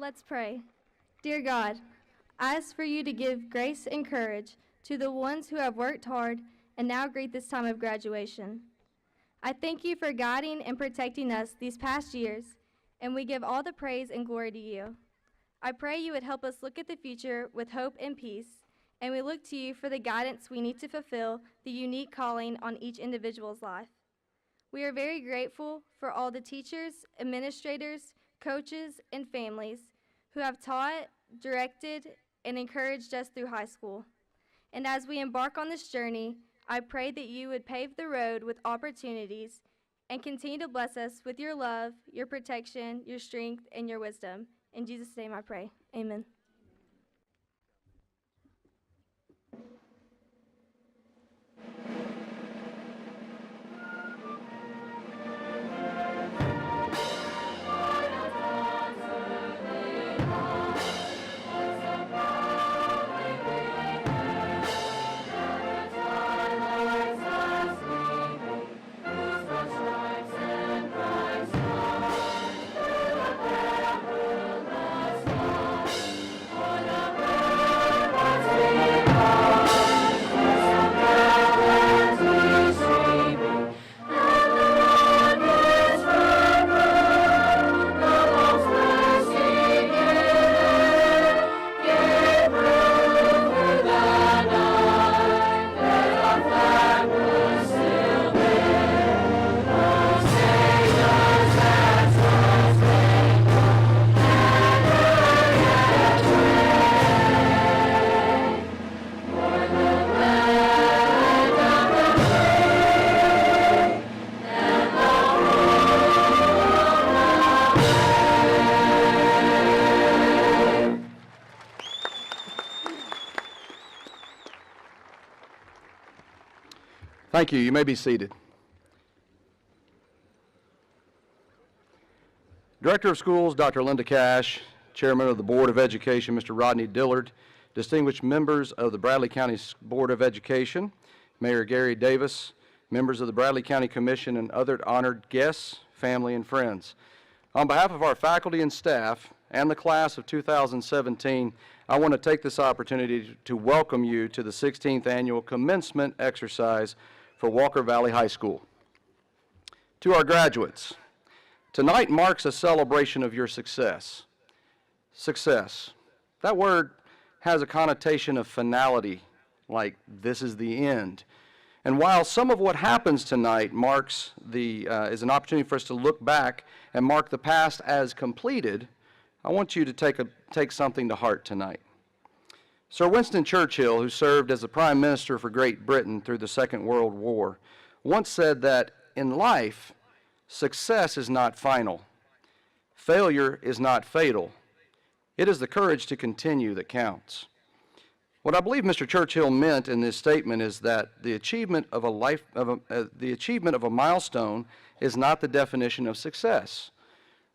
Let's pray. Dear God, I ask for you to give grace and courage to the ones who have worked hard and now greet this time of graduation. I thank you for guiding and protecting us these past years, and we give all the praise and glory to you. I pray you would help us look at the future with hope and peace, and we look to you for the guidance we need to fulfill the unique calling on each individual's life. We are very grateful for all the teachers, administrators, coaches, and families who have taught, directed, and encouraged us through high school. And as we embark on this journey, I pray that you would pave the road with opportunities and continue to bless us with your love, your protection, your strength, and your wisdom. In Jesus' name I pray. Amen. Thank you. You may be seated. Director of Schools, Dr. Linda Cash, Chairman of the Board of Education, Mr. Rodney Dillard, distinguished members of the Bradley County Board of Education, Mayor Gary Davis, members of the Bradley County Commission, and other honored guests, family, and friends. On behalf of our faculty and staff and the class of 2017, I want to take this opportunity to welcome you to the 16th annual commencement exercise for Walker Valley High School. To our graduates, tonight marks a celebration of your success. Success. That word has a connotation of finality, like this is the end. And while some of what happens tonight is an opportunity for us to look back and mark the past as completed, I want you to take something to heart tonight. Sir Winston Churchill, who served as the Prime Minister for Great Britain through the Second World War, once said that in life, success is not final. Failure is not fatal. It is the courage to continue that counts. What I believe Mr. Churchill meant in this statement is that the achievement of a milestone is not the definition of success.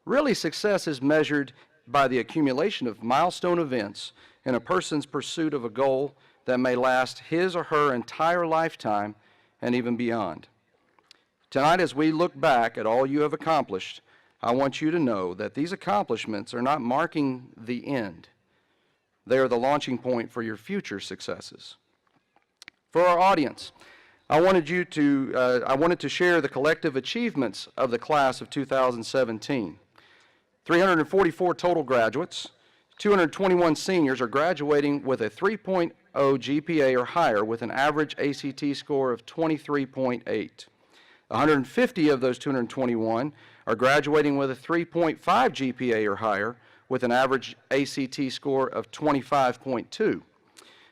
Really, success is measured by the accumulation of milestone events in a person's pursuit of a goal that may last his or her entire lifetime and even beyond. Tonight, as we look back at all you have accomplished, I want you to know that these accomplishments are not marking the end. They are the launching point for your future successes. For our audience, I wanted to share the collective achievements of the class of 2017. 344 total graduates, 221 seniors are graduating with a 3.0 GPA or higher with an average ACT score of 23.8. 150 of those 221 are graduating with a 3.5 GPA or higher with an average ACT score of 25.2.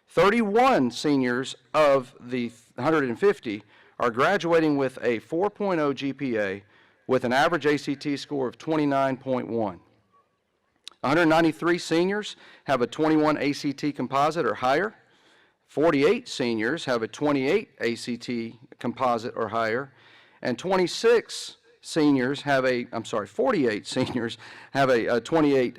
31 seniors of the 150 are graduating with a 4.0 GPA with an average ACT score of 29.1. 193 seniors have a 21 ACT composite or higher. 48 seniors have a 28 ACT composite or higher. And 48 seniors have a 28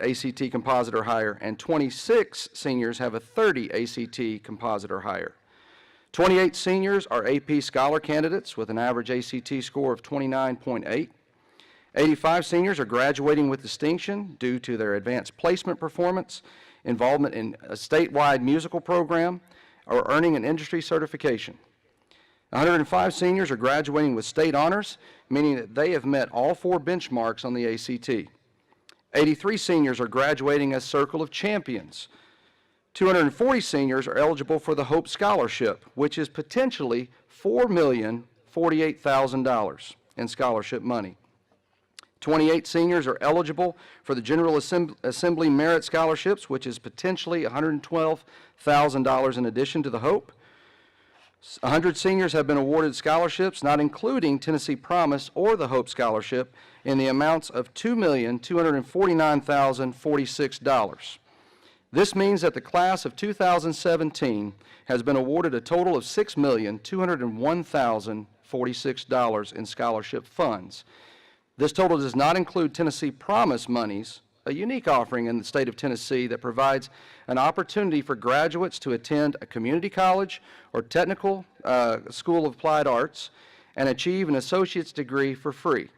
ACT composite or higher, and 26 seniors have a 30 ACT composite or higher. 28 seniors are AP Scholar candidates with an average ACT score of 29.8. 85 seniors are graduating with distinction due to their advanced placement performance, involvement in a statewide musical program, or earning an industry certification. 105 seniors are graduating with state honors, meaning that they have met all 4 benchmarks on the ACT. 83 seniors are graduating as Circle of Champions. 240 seniors are eligible for the Hope Scholarship, which is potentially $4,048,000 in scholarship money. 28 seniors are eligible for the General Assembly Merit Scholarships, which is potentially $112,000 in addition to the Hope. 100 seniors have been awarded scholarships, not including Tennessee Promise or the Hope Scholarship, in the amounts of $2,249,046. This means that the class of 2017 has been awarded a total of $6,201,046 in scholarship funds. This total does not include Tennessee Promise monies, a unique offering in the state of Tennessee that provides an opportunity for graduates to attend a community college or technical school of applied arts and achieve an associate's degree for free.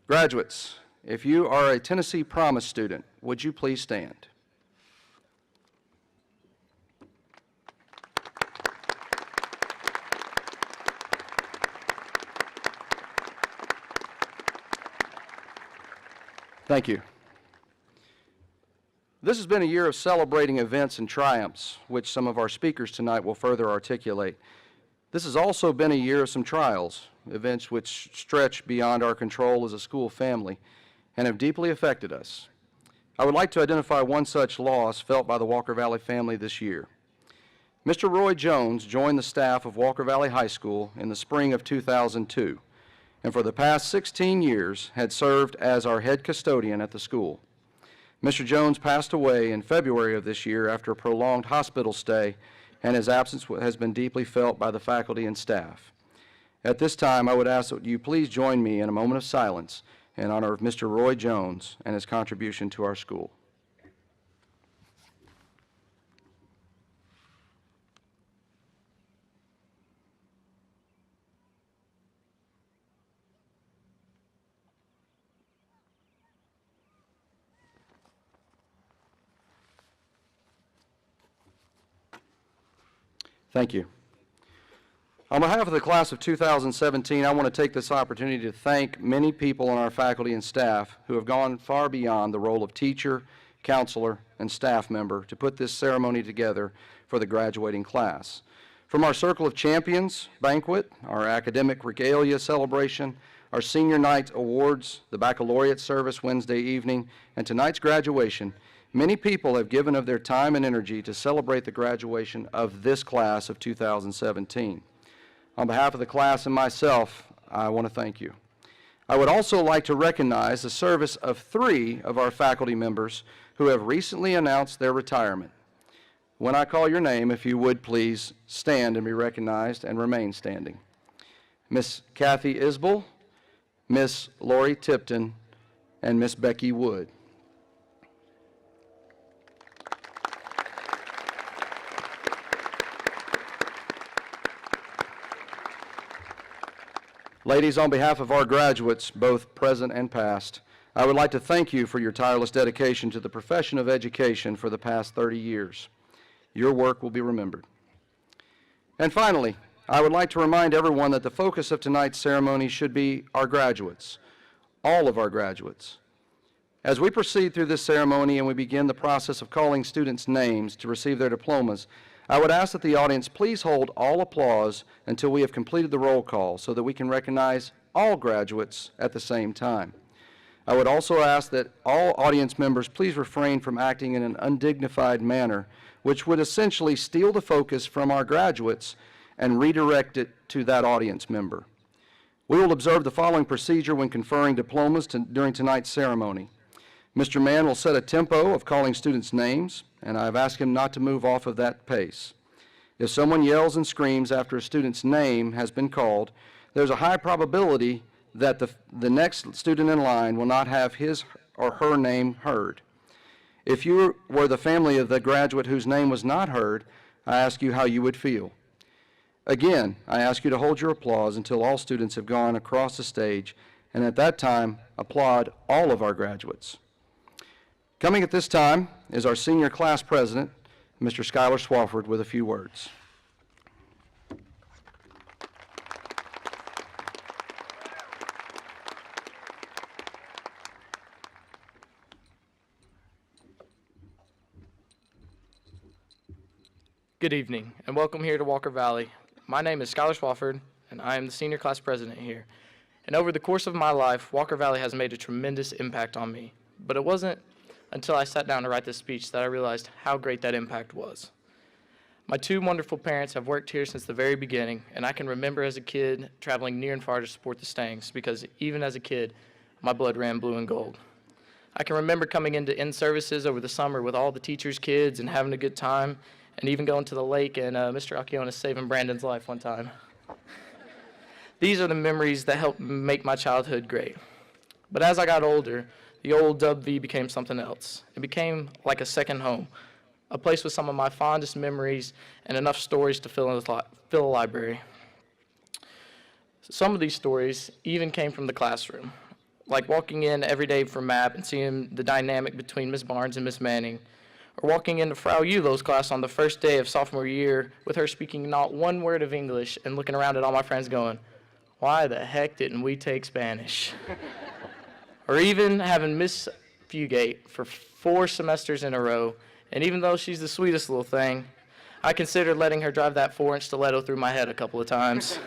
Graduates, if you are a Tennessee Promise student, would you please stand? Thank you. This has been a year of celebrating events and triumphs, which some of our speakers tonight will further articulate. This has also been a year of some trials, events which stretch beyond our control as a school family and have deeply affected us. I would like to identify one such loss felt by the Walker Valley family this year. Mr. Roy Jones joined the staff of Walker Valley High School in the spring of 2002. And for the past 16 years had served as our head custodian at the school. Mr. Jones passed away in February of this year after a prolonged hospital stay, and his absence has been deeply felt by the faculty and staff. At this time, I would ask that you please join me in a moment of silence in honor of Mr. Roy Jones and his contribution to our school. Thank you. On behalf of the class of 2017, I want to take this opportunity to thank many people on our faculty and staff who have gone far beyond the role of teacher, counselor, and staff member to put this ceremony together for the graduating class. From our Circle of Champions banquet, our academic regalia celebration, our senior night awards, the baccalaureate service Wednesday evening, and tonight's graduation, many people have given of their time and energy to celebrate the graduation of this class of 2017. On behalf of the class and myself, I want to thank you. I would also like to recognize the service of 3 of our faculty members who have recently announced their retirement. When I call your name, if you would please stand and be recognized and remain standing. Miss Kathy Isbell, Miss Lori Tipton, and Miss Becky Wood. Ladies, on behalf of our graduates, both present and past, I would like to thank you for your tireless dedication to the profession of education for the past 30 years. Your work will be remembered. And finally, I would like to remind everyone that the focus of tonight's ceremony should be our graduates, all of our graduates. As we proceed through this ceremony and we begin the process of calling students' names to receive their diplomas, I would ask that the audience please hold all applause until we have completed the roll call so that we can recognize all graduates at the same time. I would also ask that all audience members please refrain from acting in an undignified manner, which would essentially steal the focus from our graduates and redirect it to that audience member. We will observe the following procedure when conferring diplomas during tonight's ceremony. Mr. Mann will set a tempo of calling students' names, and I've asked him not to move off of that pace. If someone yells and screams after a student's name has been called, there's a high probability that the next student in line will not have his or her name heard. If you were the family of the graduate whose name was not heard, I ask you how you would feel. Again, I ask you to hold your applause until all students have gone across the stage and at that time, applaud all of our graduates. Coming at this time is our senior class president, Mr. Skylar Swafford, with a few words. Good evening, and welcome here to Walker Valley. My name is Skylar Swafford, and I am the senior class president here. And over the course of my life, Walker Valley has made a tremendous impact on me. But it wasn't until I sat down to write this speech that I realized how great that impact was. My two wonderful parents have worked here since the very beginning, and I can remember as a kid traveling near and far to support the Stangs, because even as a kid, my blood ran blue and gold. I can remember coming into in-services over the summer with all the teachers' kids and having a good time, and even going to the lake and Mr. Alcionis saving Brandon's life one time. These are the memories that helped make my childhood great. But as I got older, the old WV became something else. It became like a second home, a place with some of my fondest memories and enough stories to fill a library. Some of these stories even came from the classroom, like walking in every day for MAP and seeing the dynamic between Ms. Barnes and Ms. Manning, or walking into Frau Eulo's class on the first day of sophomore year with her speaking not one word of English and looking around at all my friends going, "Why the heck didn't we take Spanish?" Or even having Miss Fugate for 4 semesters in a row, and even though she's the sweetest little thing, I considered letting her drive that 4-inch stiletto through my head a couple of times.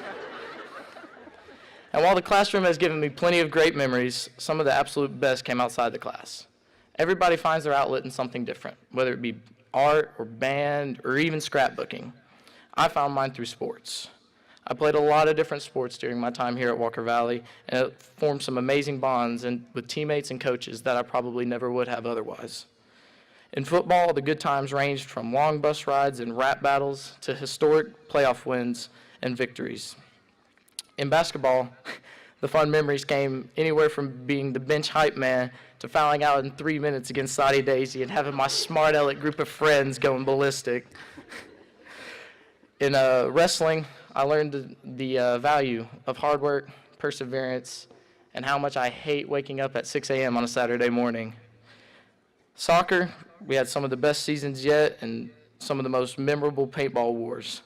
And while the classroom has given me plenty of great memories, some of the absolute best came outside the class. Everybody finds their outlet in something different, whether it be art or band or even scrapbooking. I found mine through sports. I played a lot of different sports during my time here at Walker Valley, and it formed some amazing bonds with teammates and coaches that I probably never would have otherwise. In football, the good times ranged from long bus rides and rap battles to historic playoff wins and victories. In basketball, the fun memories came anywhere from being the bench hype man to fouling out in 3 minutes against Saudi Daisy and having my smart aleck group of friends going ballistic. In wrestling, I learned the value of hard work, perseverance, and how much I hate waking up at 6 a.m. on a Saturday morning. Soccer, we had some of the best seasons yet and some of the most memorable paintball wars.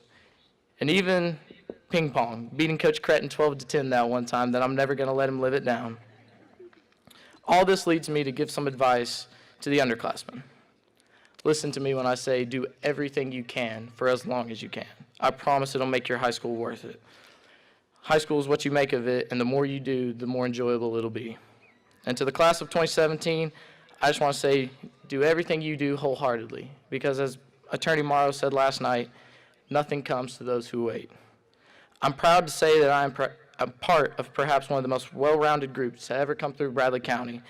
And even ping pong, beating Coach Cretton 12-10 that one time that I'm never going to let him live it down. All this leads me to give some advice to the underclassmen. Listen to me when I say do everything you can for as long as you can. I promise it'll make your high school worth it. High school is what you make of it, and the more you do, the more enjoyable it'll be. And to the class of 2017, I just want to say do everything you do wholeheartedly, because as Attorney Morrow said last night, nothing comes to those who wait. I'm proud to say that I'm part of perhaps one of the most well-rounded groups to ever come through Bradley County.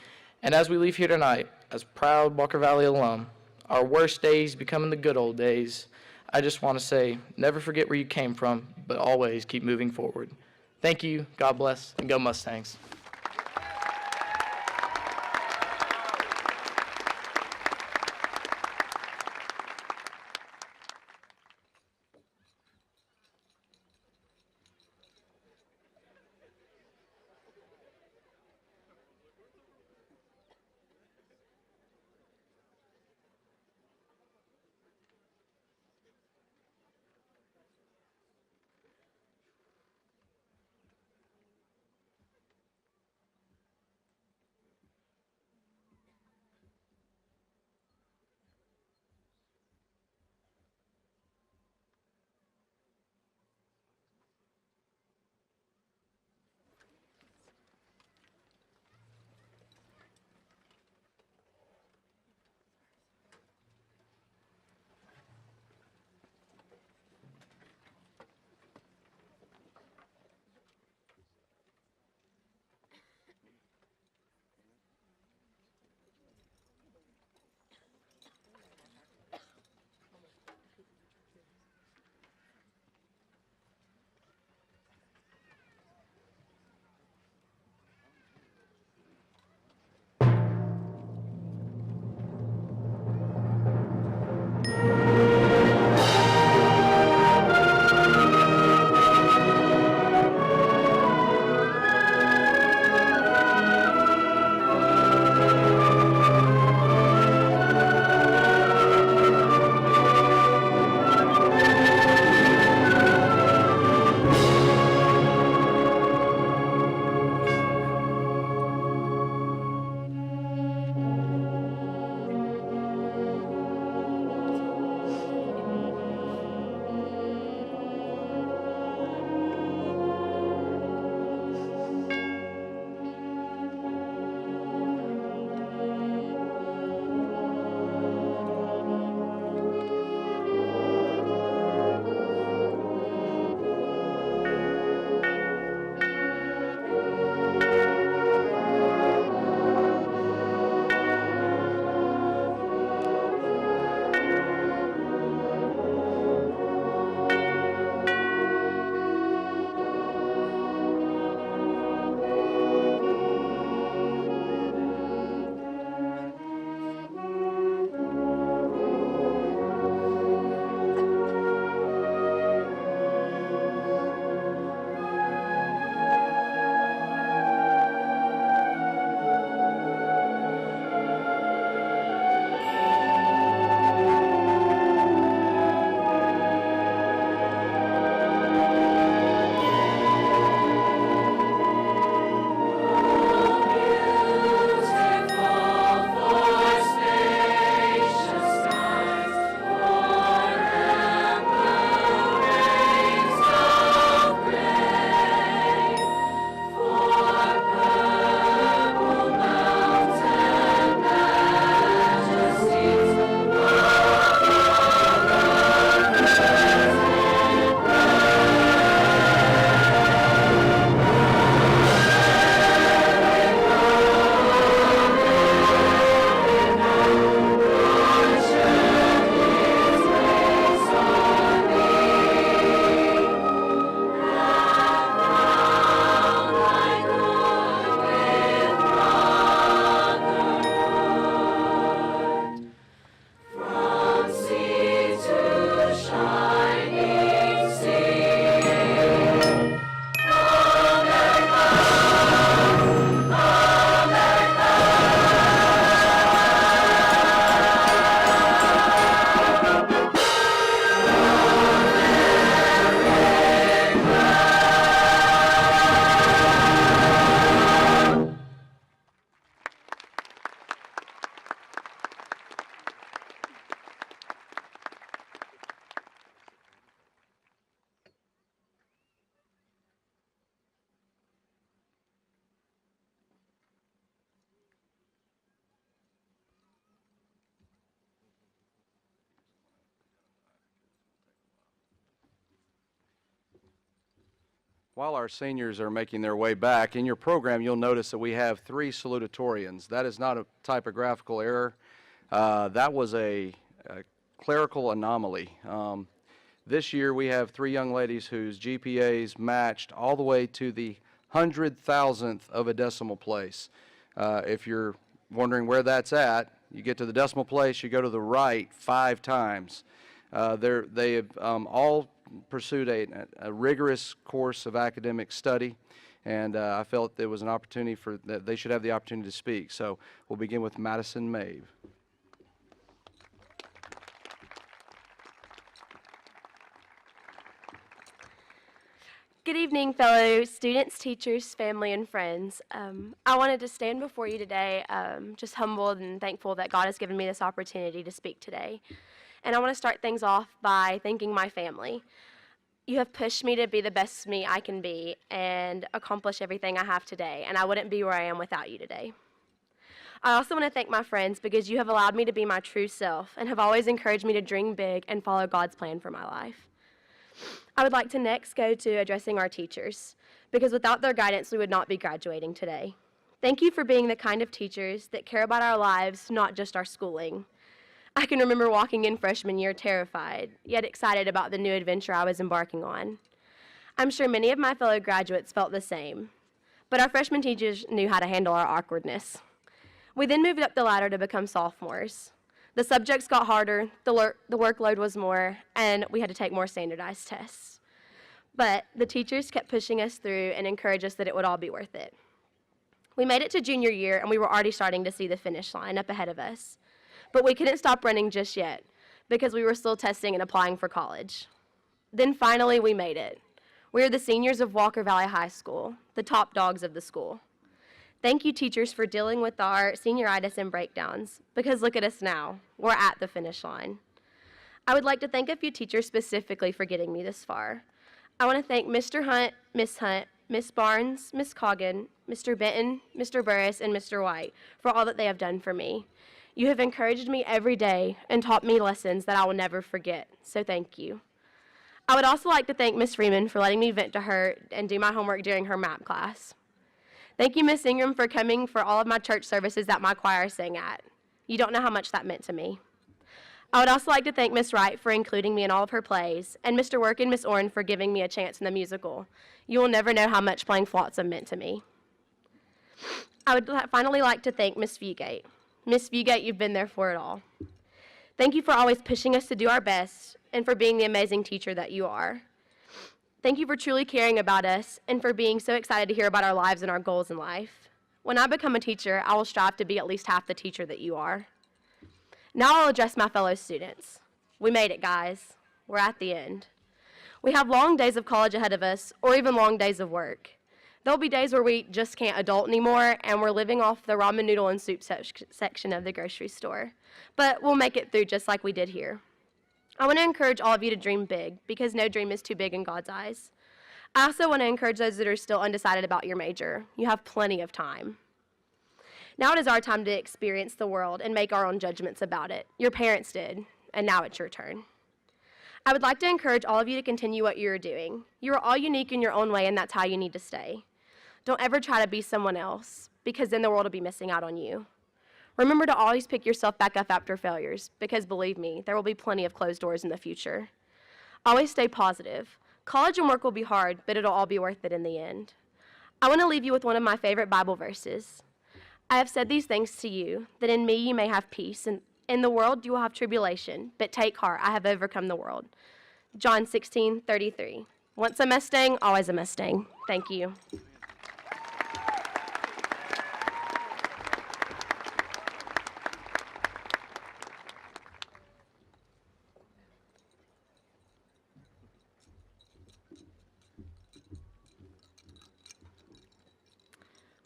And as we leave here tonight, as proud Walker Valley alum, our worst days becoming the good old days, I just want to say, never forget where you came from, but always keep moving forward. Thank you, God bless, and go Mustangs. While our seniors are making their way back, in your program you'll notice that we have 3 salutatorians. That is not a typographical error. That was a clerical anomaly. This year we have 3 young ladies whose GPAs matched all the way to the 100,000th of a decimal place. If you're wondering where that's at, you get to the decimal place, you go to the right 5 times. They have all pursued a rigorous course of academic study, and I felt there was an opportunity that they should have the opportunity to speak. So we'll begin with Madison Maeve. Good evening, fellow students, teachers, family, and friends. I wanted to stand before you today just humbled and thankful that God has given me this opportunity to speak today. And I want to start things off by thanking my family. You have pushed me to be the best me I can be and accomplish everything I have today, and I wouldn't be where I am without you today. I also want to thank my friends because you have allowed me to be my true self and have always encouraged me to dream big and follow God's plan for my life. I would like to next go to addressing our teachers, because without their guidance, we would not be graduating today. Thank you for being the kind of teachers that care about our lives, not just our schooling. I can remember walking in freshman year terrified, yet excited about the new adventure I was embarking on. I'm sure many of my fellow graduates felt the same, but our freshman teachers knew how to handle our awkwardness. We then moved up the ladder to become sophomores. The subjects got harder, the workload was more, and we had to take more standardized tests. But the teachers kept pushing us through and encouraged us that it would all be worth it. We made it to junior year, and we were already starting to see the finish line up ahead of us. But we couldn't stop running just yet, because we were still testing and applying for college. Then finally we made it. We are the seniors of Walker Valley High School, the top dogs of the school. Thank you, teachers, for dealing with our senioritis and breakdowns, because look at us now. We're at the finish line. I would like to thank a few teachers specifically for getting me this far. I want to thank Mr. Hunt, Miss Barnes, Miss Coggin, Mr. Benton, Mr. Burris, and Mr. White for all that they have done for me. You have encouraged me every day and taught me lessons that I will never forget, so thank you. I would also like to thank Miss Freeman for letting me vent to her and do my homework during her map class. Thank you, Miss Ingram, for coming for all of my church services that my choir sang at. You don't know how much that meant to me. I would also like to thank Miss Wright for including me in all of her plays, and Mr. Work and Miss Orrin for giving me a chance in the musical. You will never know how much playing Flotsam meant to me. I would finally like to thank Miss Fugate. Miss Fugate, you've been there for it all. Thank you for always pushing us to do our best and for being the amazing teacher that you are. Thank you for truly caring about us and for being so excited to hear about our lives and our goals in life. When I become a teacher, I will strive to be at least half the teacher that you are. Now I'll address my fellow students. We made it, guys. We're at the end. We have long days of college ahead of us, or even long days of work. There'll be days where we just can't adult anymore, and we're living off the ramen noodle and soup section of the grocery store. But we'll make it through just like we did here. I want to encourage all of you to dream big, because no dream is too big in God's eyes. I also want to encourage those that are still undecided about your major. You have plenty of time. Now it is our time to experience the world and make our own judgments about it. Your parents did, and now it's your turn. I would like to encourage all of you to continue what you're doing. You are all unique in your own way, and that's how you need to stay. Don't ever try to be someone else, because then the world will be missing out on you. Remember to always pick yourself back up after failures, because believe me, there will be plenty of closed doors in the future. Always stay positive. College and work will be hard, but it'll all be worth it in the end. I want to leave you with one of my favorite Bible verses. I have said these things to you, that in me you may have peace, and in the world you will have tribulation, but take heart, I have overcome the world. John 16:33. Once a Mustang, always a Mustang. Thank you.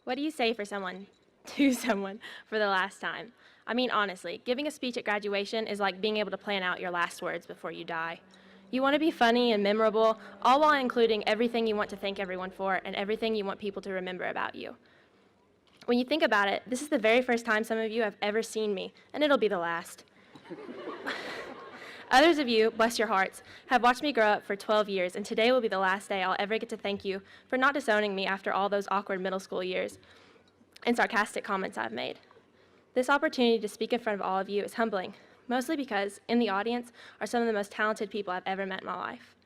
What do you say for someone, to someone, for the last time? I mean, honestly, giving a speech at graduation is like being able to plan out your last words before you die. You want to be funny and memorable, all while including everything you want to thank everyone for and everything you want people to remember about you. When you think about it, this is the very first time some of you have ever seen me, and it'll be the last. Others of you, bless your hearts, have watched me grow up for 12 years, and today will be the last day I'll ever get to thank you for not disowning me after all those awkward middle school years and sarcastic comments I've made. This opportunity to speak in front of all of you is humbling, mostly because in the audience are some of the most talented people I've ever met in my life.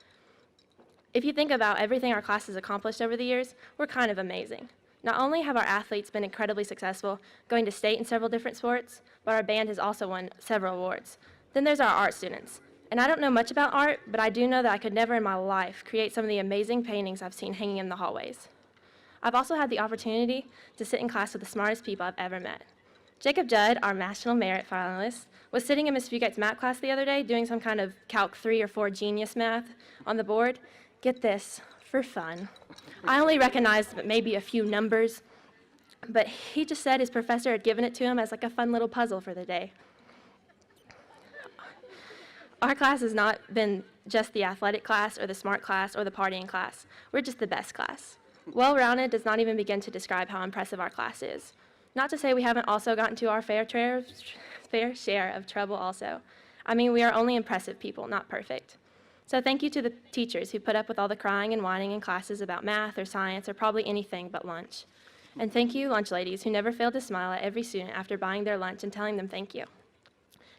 If you think about everything our class has accomplished over the years, we're kind of amazing. Not only have our athletes been incredibly successful, going to state in several different sports, but our band has also won several awards. Then there's our art students. And I don't know much about art, but I do know that I could never in my life create some of the amazing paintings I've seen hanging in the hallways. I've also had the opportunity to sit in class with the smartest people I've ever met. Jacob Judd, our National Merit finalist, was sitting in Ms. Fugite's math class the other day doing some kind of Calc 3 or 4 genius math on the board. Get this, for fun. I only recognized maybe a few numbers, but he just said his professor had given it to him as like a fun little puzzle for the day. Our class has not been just the athletic class or the smart class or the partying class. We're just the best class. Well-rounded does not even begin to describe how impressive our class is. Not to say we haven't also gotten to our fair share of trouble also. I mean, we are only impressive people, not perfect. So thank you to the teachers who put up with all the crying and whining in classes about math or science or probably anything but lunch. And thank you, lunch ladies, who never failed to smile at every student after buying their lunch and telling them thank you.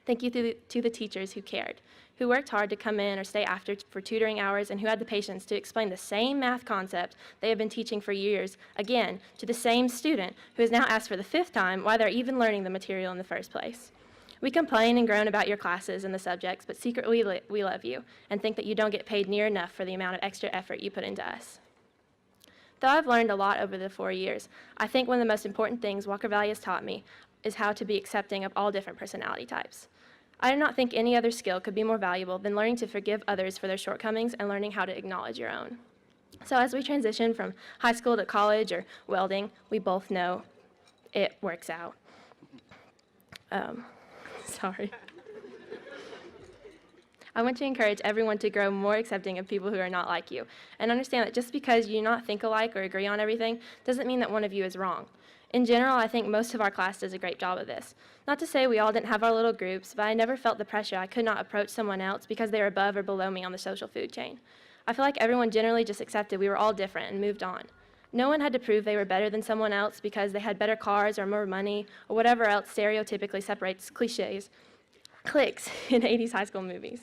Thank you to the teachers who cared, who worked hard to come in or stay after for tutoring hours and who had the patience to explain the same math concept they have been teaching for years, again, to the same student who has now asked for the 5th time why they're even learning the material in the first place. We complain and groan about your classes and the subjects, but secretly we love you and think that you don't get paid near enough for the amount of extra effort you put into us. Though I've learned a lot over the 4 years, I think one of the most important things Walker Valley has taught me is how to be accepting of all different personality types. I do not think any other skill could be more valuable than learning to forgive others for their shortcomings and learning how to acknowledge your own. So as we transition from high school to college or welding, we both know it works out. Sorry. I want to encourage everyone to grow more accepting of people who are not like you, and understand that just because you do not think alike or agree on everything doesn't mean that one of you is wrong. In general, I think most of our class does a great job of this. Not to say we all didn't have our little groups, but I never felt the pressure I could not approach someone else because they were above or below me on the social food chain. I feel like everyone generally just accepted we were all different and moved on. No one had to prove they were better than someone else because they had better cars or more money or whatever else stereotypically separates cliches, cliques in 80s high school movies.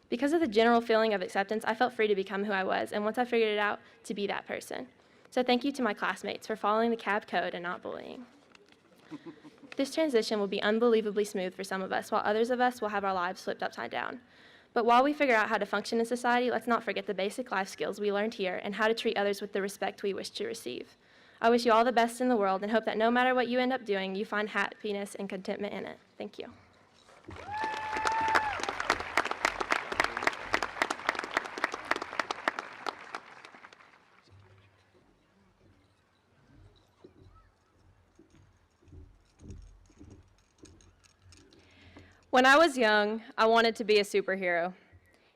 Because of the general feeling of acceptance, I felt free to become who I was, and once I figured it out, to be that person. So thank you to my classmates for following the CAB code and not bullying. This transition will be unbelievably smooth for some of us, while others of us will have our lives flipped upside down. But while we figure out how to function in society, let's not forget the basic life skills we learned here and how to treat others with the respect we wish to receive. I wish you all the best in the world and hope that no matter what you end up doing, you find happiness and contentment in it. Thank you. When I was young, I wanted to be a superhero.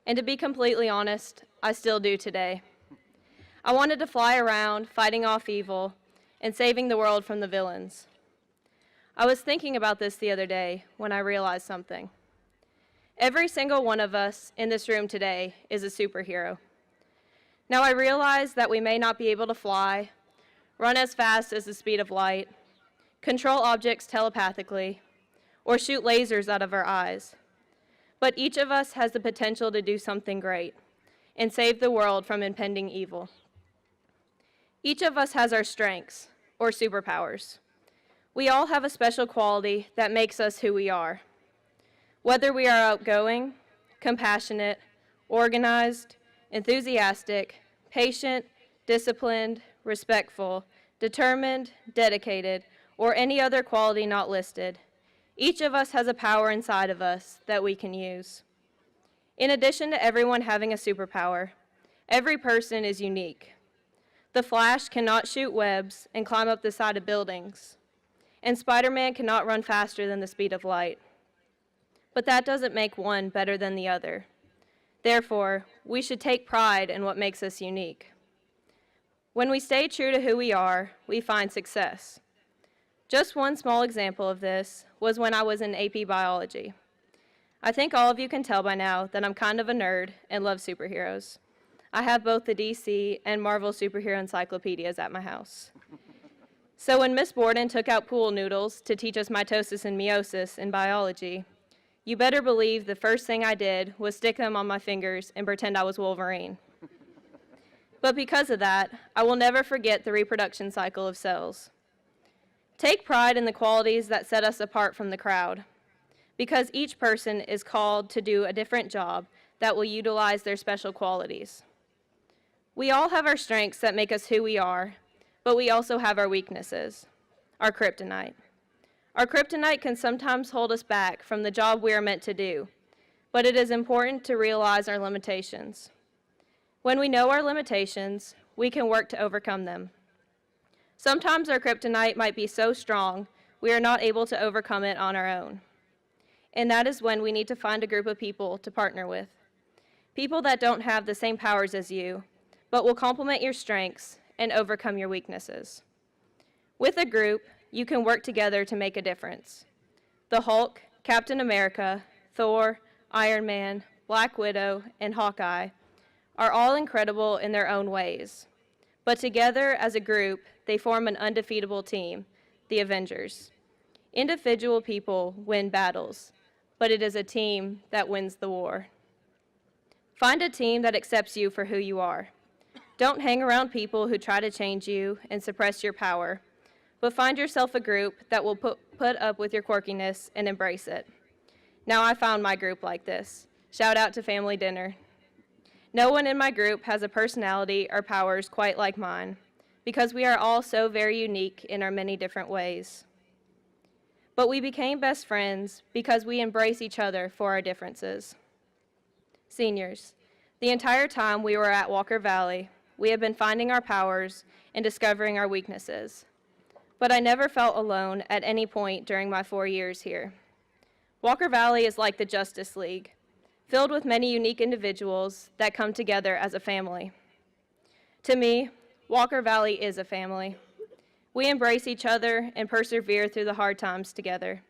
And to be completely honest, I still do today. I wanted to fly around, fighting off evil, and saving the world from the villains. I was thinking about this the other day when I realized something. Every single one of us in this room today is a superhero. Now I realize that we may not be able to fly, run as fast as the speed of light, control objects telepathically, or shoot lasers out of our eyes. But each of us has the potential to do something great and save the world from impending evil. Each of us has our strengths, or superpowers. We all have a special quality that makes us who we are. Whether we are outgoing, compassionate, organized, enthusiastic, patient, disciplined, respectful, determined, dedicated, or any other quality not listed, each of us has a power inside of us that we can use. In addition to everyone having a superpower, every person is unique. The Flash cannot shoot webs and climb up the side of buildings, and Spider-Man cannot run faster than the speed of light. But that doesn't make one better than the other. Therefore, we should take pride in what makes us unique. When we stay true to who we are, we find success. Just one small example of this was when I was in AP Biology. I think all of you can tell by now that I'm kind of a nerd and love superheroes. I have both the DC and Marvel superhero encyclopedias at my house. So when Miss Borden took out pool noodles to teach us mitosis and meiosis in biology, you better believe the first thing I did was stick them on my fingers and pretend I was Wolverine. But because of that, I will never forget the reproduction cycle of cells. Take pride in the qualities that set us apart from the crowd, because each person is called to do a different job that will utilize their special qualities. We all have our strengths that make us who we are, but we also have our weaknesses, our kryptonite. Our kryptonite can sometimes hold us back from the job we are meant to do, but it is important to realize our limitations. When we know our limitations, we can work to overcome them. Sometimes our kryptonite might be so strong, we are not able to overcome it on our own. And that is when we need to find a group of people to partner with. People that don't have the same powers as you, but will complement your strengths and overcome your weaknesses. With a group, you can work together to make a difference. The Hulk, Captain America, Thor, Iron Man, Black Widow, and Hawkeye are all incredible in their own ways. But together as a group, they form an undefeatable team, the Avengers. Individual people win battles, but it is a team that wins the war. Find a team that accepts you for who you are. Don't hang around people who try to change you and suppress your power, but find yourself a group that will put up with your quirkiness and embrace it. Now I found my group like this. Shout out to Family Dinner. No one in my group has a personality or powers quite like mine, because we are all so very unique in our many different ways. But we became best friends because we embrace each other for our differences. Seniors, the entire time we were at Walker Valley, we have been finding our powers and discovering our weaknesses. But I never felt alone at any point during my 4 years here. Walker Valley is like the Justice League, filled with many unique individuals that come together as a family. To me, Walker Valley is a family. We embrace each other and persevere through the hard times together.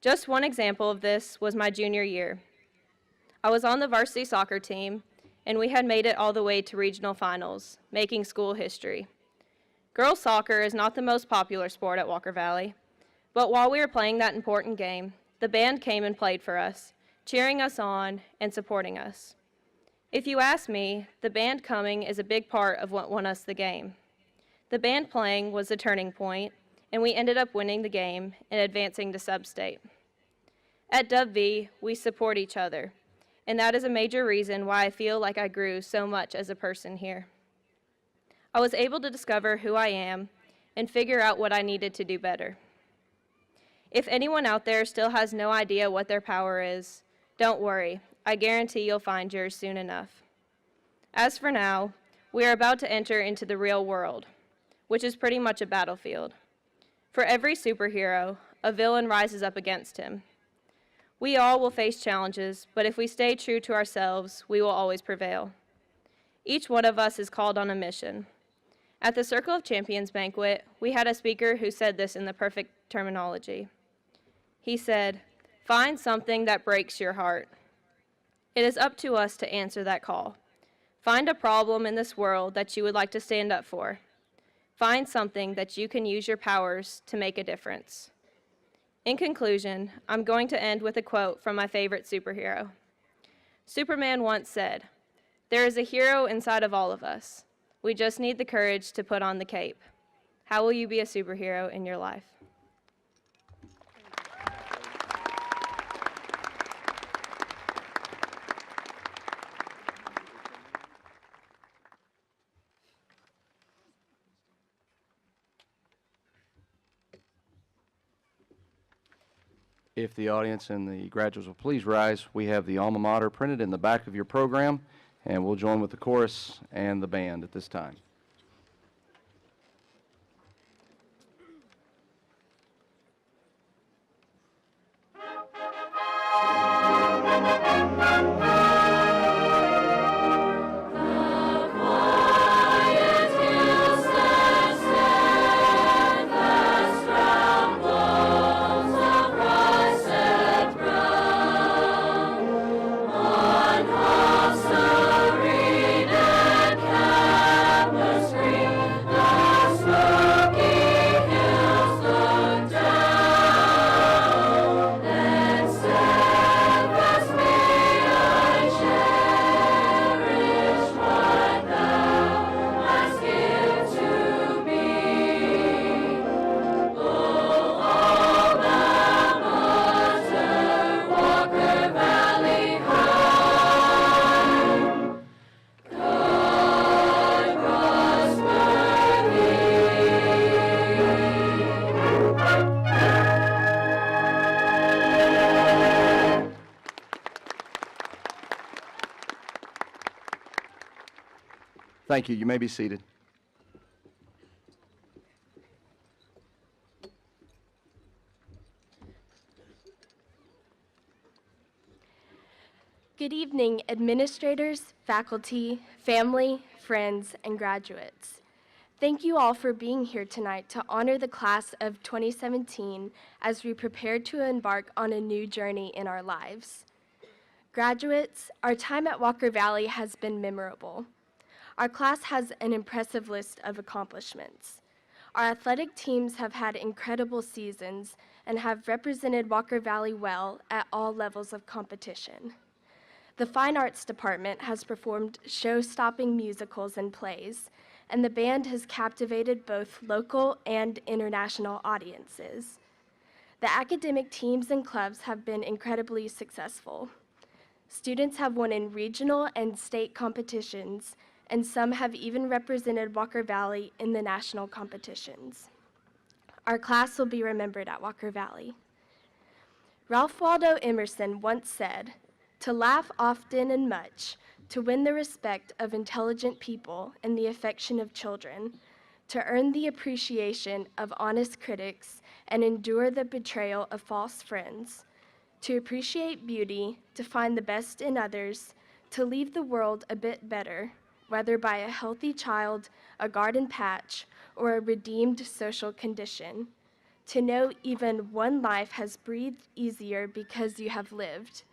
Just one example of this was my junior year. I was on the varsity soccer team, and we had made it all the way to regional finals, making school history. Girls soccer is not the most popular sport at Walker Valley, but while we were playing that important game, the band came and played for us, cheering us on and supporting us. If you ask me, the band coming is a big part of what won us the game. The band playing was the turning point, and we ended up winning the game and advancing to sub-state. At WV, we support each other, and that is a major reason why I feel like I grew so much as a person here. I was able to discover who I am and figure out what I needed to do better. If anyone out there still has no idea what their power is, don't worry. I guarantee you'll find yours soon enough. As for now, we are about to enter into the real world, which is pretty much a battlefield. For every superhero, a villain rises up against him. We all will face challenges, but if we stay true to ourselves, we will always prevail. Each one of us is called on a mission. At the Circle of Champions banquet, we had a speaker who said this in the perfect terminology. He said, "Find something that breaks your heart." It is up to us to answer that call. Find a problem in this world that you would like to stand up for. Find something that you can use your powers to make a difference. In conclusion, I'm going to end with a quote from my favorite superhero. Superman once said, "There is a hero inside of all of us. We just need the courage to put on the cape." How will you be a superhero in your life? If the audience and the graduates will please rise, we have the alma mater printed in the back of your program, and we'll join with the chorus and the band at this time. Thank you. You may be seated. Good evening, administrators, faculty, family, friends, and graduates. Thank you all for being here tonight to honor the class of 2017 as we prepare to embark on a new journey in our lives. Graduates, our time at Walker Valley has been memorable. Our class has an impressive list of accomplishments. Our athletic teams have had incredible seasons and have represented Walker Valley well at all levels of competition. The Fine Arts Department has performed show-stopping musicals and plays, and the band has captivated both local and international audiences. The academic teams and clubs have been incredibly successful. Students have won in regional and state competitions, and some have even represented Walker Valley in the national competitions. Our class will be remembered at Walker Valley. Ralph Waldo Emerson once said, "To laugh often and much, to win the respect of intelligent people and the affection of children, to earn the appreciation of honest critics and endure the betrayal of false friends, to appreciate beauty, to find the best in others, to leave the world a bit better, whether by a healthy child, a garden patch, or a redeemed social condition. To know even one life has breathed easier because you have lived.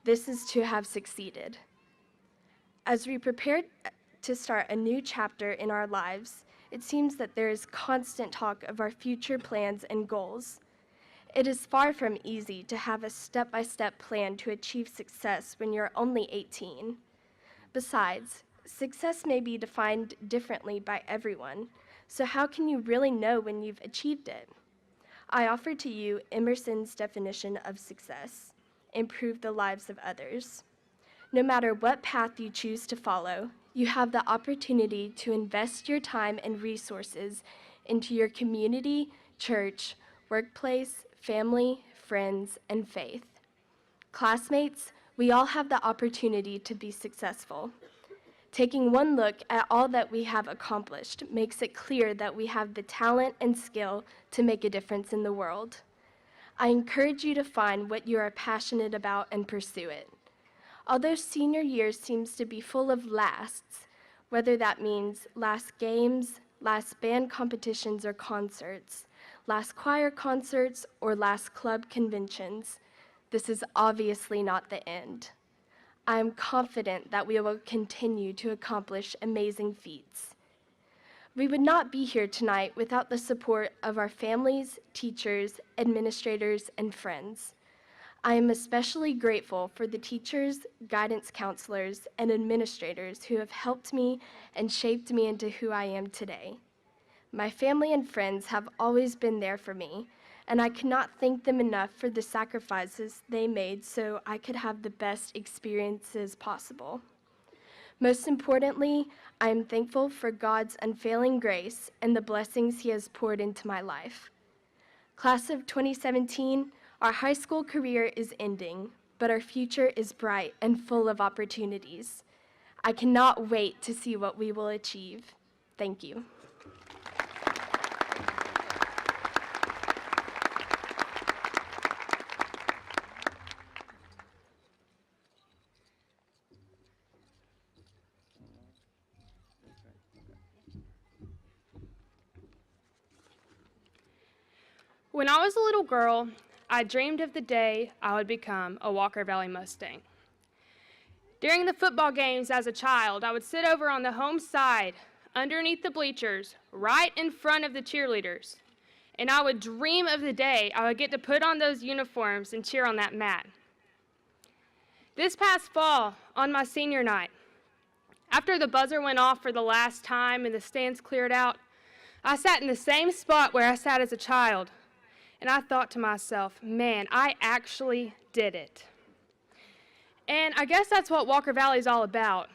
This is to have succeeded." As we prepare to start a new chapter in our lives, it seems that there is constant talk of our future plans and goals. It is far from easy to have a step-by-step plan to achieve success when you're only 18. Besides, success may be defined differently by everyone, so how can you really know when you've achieved it? I offer to you Emerson's definition of success: improve the lives of others. No matter what path you choose to follow, you have the opportunity to invest your time and resources into your community, church, workplace, family, friends, and faith. Classmates, we all have the opportunity to be successful. Taking one look at all that we have accomplished makes it clear that we have the talent and skill to make a difference in the world. I encourage you to find what you are passionate about and pursue it. Although senior year seems to be full of lasts, whether that means last games, last band competitions or concerts, last choir concerts, or last club conventions, this is obviously not the end. I am confident that we will continue to accomplish amazing feats. We would not be here tonight without the support of our families, teachers, administrators, and friends. I am especially grateful for the teachers, guidance counselors, and administrators who have helped me and shaped me into who I am today. My family and friends have always been there for me, and I cannot thank them enough for the sacrifices they made so I could have the best experiences possible. Most importantly, I am thankful for God's unfailing grace and the blessings He has poured into my life. Class of 2017, our high school career is ending, but our future is bright and full of opportunities. I cannot wait to see what we will achieve. Thank you. When I was a little girl, I dreamed of the day I would become a Walker Valley Mustang. During the football games as a child, I would sit over on the home side, underneath the bleachers, right in front of the cheerleaders, and I would dream of the day I would get to put on those uniforms and cheer on that mat. This past fall, on my senior night, after the buzzer went off for the last time and the stands cleared out, I sat in the same spot where I sat as a child. And I thought to myself, man, I actually did it. And I guess that's what Walker Valley is all about.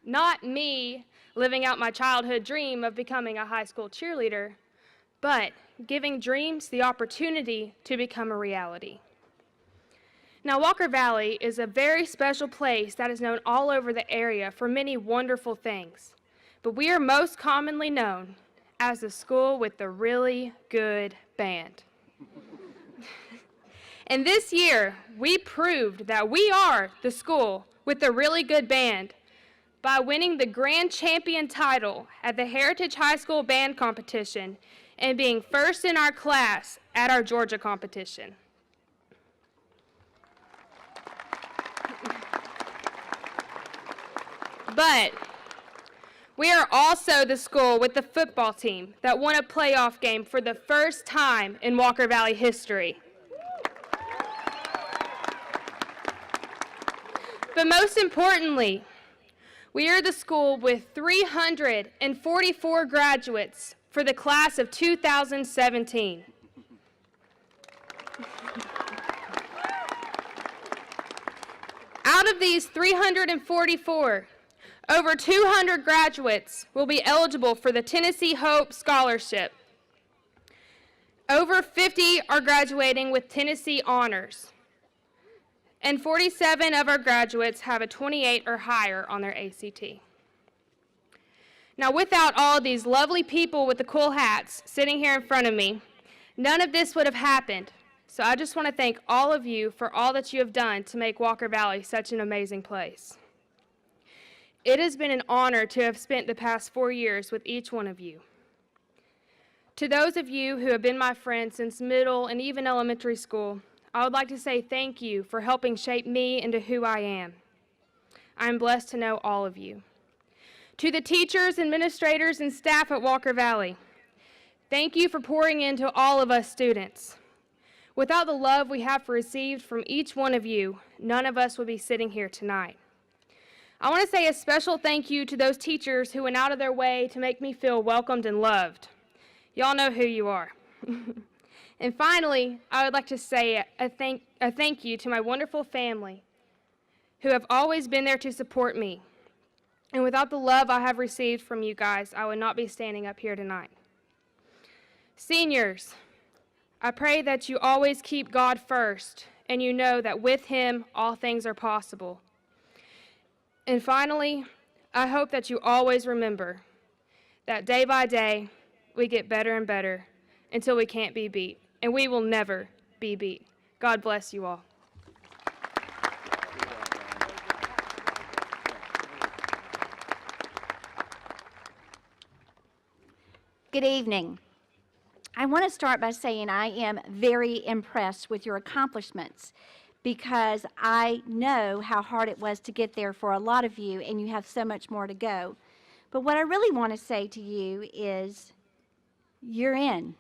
Not me living out my childhood dream of becoming a high school cheerleader, but giving dreams the opportunity to become a reality. Now, Walker Valley is a very special place that is known all over the area for many wonderful things. but we are most commonly known as the school with the really good band. And this year, we proved that we are the school with the really good band by winning the grand champion title at the Heritage High School Band Competition and being first in our class at our Georgia competition. But we are also the school with the football team that won a playoff game for the first time in Walker Valley history. But most importantly, we are the school with 344 graduates for the class of 2017. Out of these 344, over 200 graduates will be eligible for the Tennessee Hope Scholarship. Over 50 are graduating with Tennessee Honors. And 47 of our graduates have a 28 or higher on their ACT. Now, without all these lovely people with the cool hats sitting here in front of me, none of this would have happened. So I just want to thank all of you for all that you have done to make Walker Valley such an amazing place. It has been an honor to have spent the past 4 years with each one of you. To those of you who have been my friends since middle and even elementary school, I would like to say thank you for helping shape me into who I am. I am blessed to know all of you. To the teachers, administrators, and staff at Walker Valley, thank you for pouring into all of us students. Without the love we have received from each one of you, none of us would be sitting here tonight. I want to say a special thank you to those teachers who went out of their way to make me feel welcomed and loved. Y'all know who you are. And finally, I would like to say a thank you to my wonderful family who have always been there to support me. And without the love I have received from you guys, I would not be standing up here tonight. Seniors, I pray that you always keep God first and you know that with Him, all things are possible. And finally, I hope that you always remember that day by day, we get better and better until we can't be beat. And we will never be beat. God bless you all. Good evening. I want to start by saying I am very impressed with your accomplishments because I know how hard it was to get there for a lot of you, and you have so much more to go. But what I really want to say to you is you're in.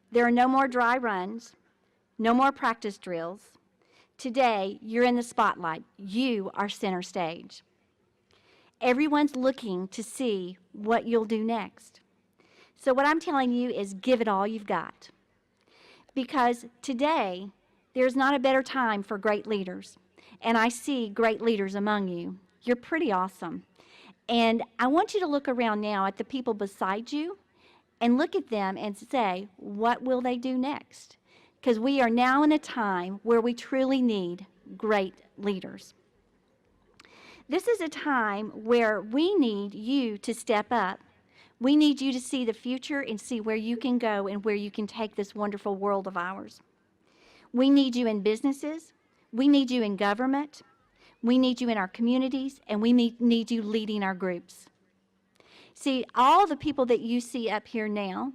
There are no more dry runs, no more practice drills. Today, you're in the spotlight. You are center stage. Everyone's looking to see what you'll do next. So what I'm telling you is give it all you've got. Because today, there's not a better time for great leaders. And I see great leaders among you. You're pretty awesome. And I want you to look around now at the people beside you and look at them and say, what will they do next? Because we are now in a time where we truly need great leaders. This is a time where we need you to step up. We need you to see the future and see where you can go and where you can take this wonderful world of ours. We need you in businesses. We need you in government. We need you in our communities, and we need you leading our groups. See, all the people that you see up here now,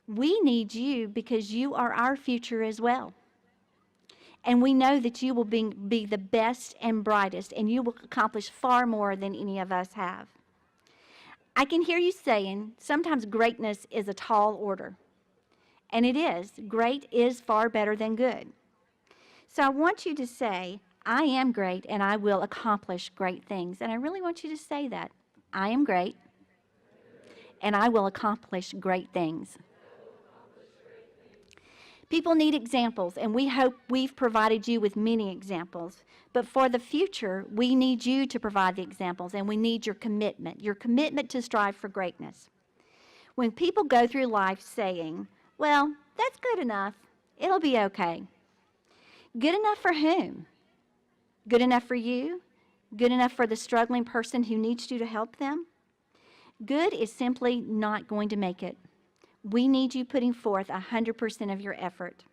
we need you because you are our future as well. And we know that you will be the best and brightest, and you will accomplish far more than any of us have. I can hear you saying, sometimes greatness is a tall order. And it is. Great is far better than good. So I want you to say, I am great, and I will accomplish great things. And I really want you to say that. I am great, and I will accomplish great things. People need examples, and we hope we've provided you with many examples. But for the future, we need you to provide the examples, and we need your commitment to strive for greatness. When people go through life saying, well, that's good enough, it'll be okay. Good enough for whom? Good enough for you? Good enough for the struggling person who needs you to help them? Good is simply not going to make it. We need you putting forth 100% of your effort.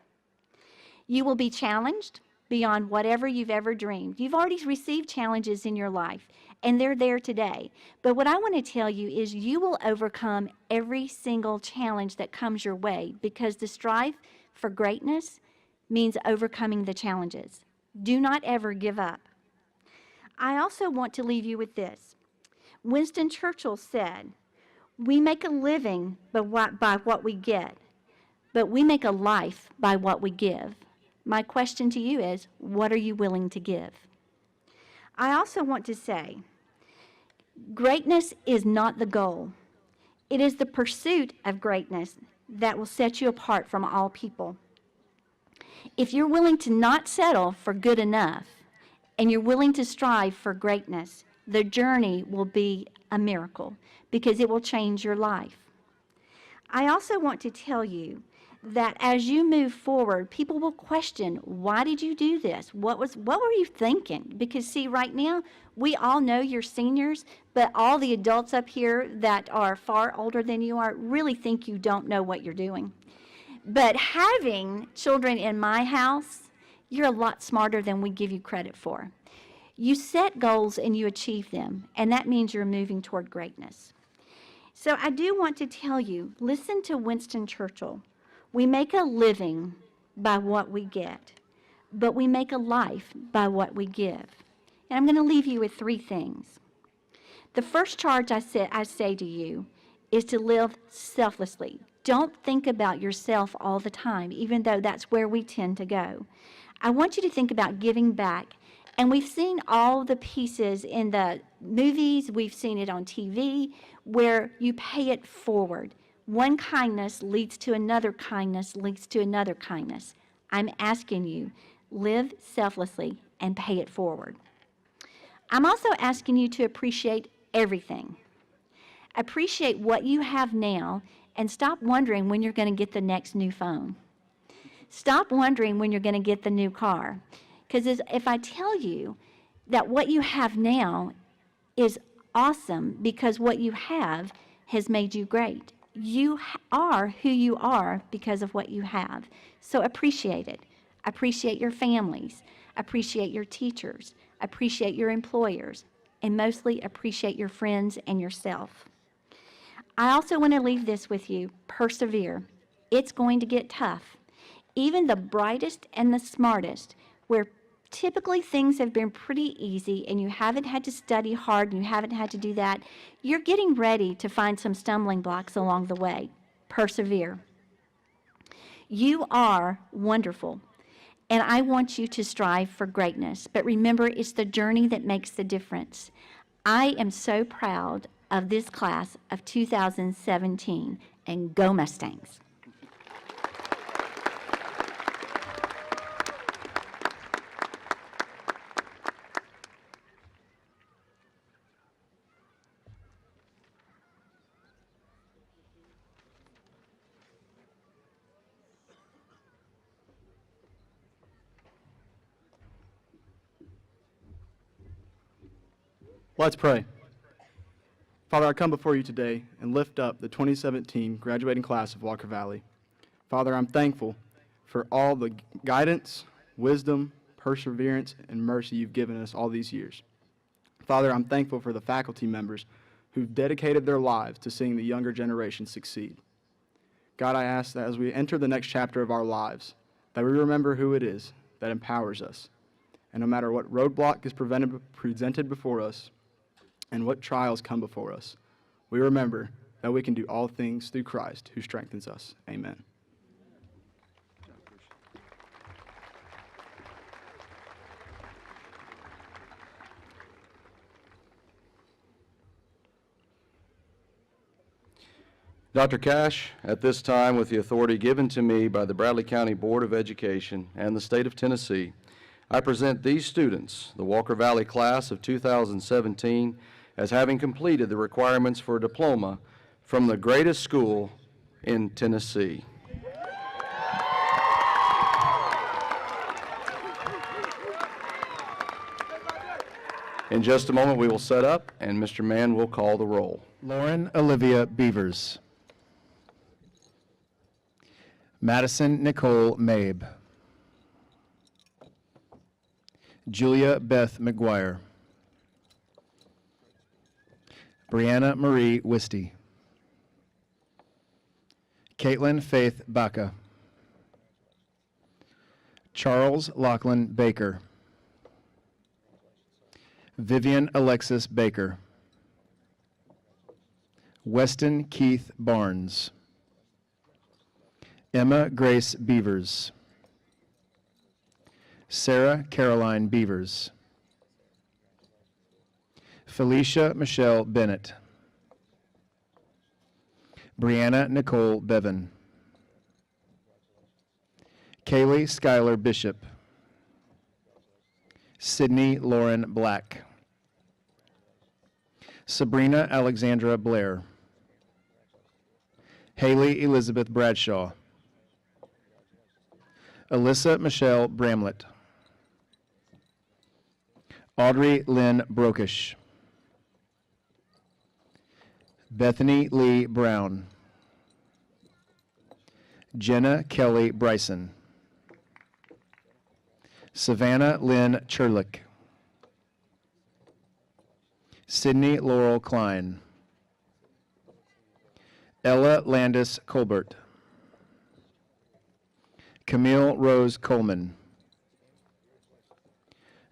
You will be challenged beyond whatever you've ever dreamed. You've already received challenges in your life, and they're there today. But what I want to tell you is you will overcome every single challenge that comes your way, because the strive for greatness means overcoming the challenges. Do not ever give up. I also want to leave you with this. Winston Churchill said, "We make a living by what we get, but we make a life by what we give." My question to you is, what are you willing to give? I also want to say, greatness is not the goal. It is the pursuit of greatness that will set you apart from all people. If you're willing to not settle for good enough, and you're willing to strive for greatness, the journey will be a miracle, because it will change your life. I also want to tell you that as you move forward, people will question, why did you do this? What were you thinking? Because see, right now, we all know you're seniors, but all the adults up here that are far older than you are really think you don't know what you're doing. But having children in my house, you're a lot smarter than we give you credit for. You set goals and you achieve them, and that means you're moving toward greatness. So I do want to tell you, listen to Winston Churchill. We make a living by what we get, but we make a life by what we give. And I'm going to leave you with 3 things. The first charge I say to you is to live selflessly. Don't think about yourself all the time, even though that's where we tend to go. I want you to think about giving back. And we've seen all the pieces in the movies, we've seen it on TV, where you pay it forward. One kindness leads to another kindness, leads to another kindness. I'm asking you, live selflessly and pay it forward. I'm also asking you to appreciate everything. Appreciate what you have now, and stop wondering when you're going to get the next new phone. Stop wondering when you're going to get the new car. Because if I tell you that what you have now is awesome because what you have has made you great. You are who you are because of what you have. So appreciate it. Appreciate your families. Appreciate your teachers. Appreciate your employers. And mostly appreciate your friends and yourself. I also want to leave this with you. Persevere. It's going to get tough. Even the brightest and the smartest, where typically things have been pretty easy and you haven't had to study hard and you haven't had to do that, you're getting ready to find some stumbling blocks along the way. Persevere. You are wonderful, and I want you to strive for greatness. But remember, it's the journey that makes the difference. I am so proud of this class of 2017, and go Mustangs. Let's pray. Father, I come before you today and lift up the 2017 graduating class of Walker Valley. Father, I'm thankful for all the guidance, wisdom, perseverance, and mercy you've given us all these years. Father, I'm thankful for the faculty members who've dedicated their lives to seeing the younger generation succeed. God, I ask that as we enter the next chapter of our lives, that we remember who it is that empowers us. And no matter what roadblock is presented before us, and what trials come before us, we remember that we can do all things through Christ who strengthens us. Amen. Dr. Cash, at this time, with the authority given to me by the Bradley County Board of Education and the state of Tennessee, I present these students, the Walker Valley class of 2017, as having completed the requirements for a diploma from the greatest school in Tennessee. In just a moment, we will set up, and Mr. Mann will call the roll. Lauren Olivia Beavers. Madison Nicole Mabe. Julia Beth McGuire. Brianna Marie Wisty. Caitlin Faith Baca. Charles Lachlan Baker. Vivian Alexis Baker. Weston Keith Barnes. Emma Grace Beavers. Sarah Caroline Beavers. Felicia Michelle Bennett. Brianna Nicole Bevan. Kaylee Schuyler Bishop. Sydney Lauren Black. Sabrina Alexandra Blair. Haley Elizabeth Bradshaw. Alyssa Michelle Bramlett. Audrey Lynn Brokish. Bethany Lee Brown. Jenna Kelly Bryson. Savannah Lynn Churlick. Sydney Laurel Klein. Ella Landis Colbert. Camille Rose Coleman.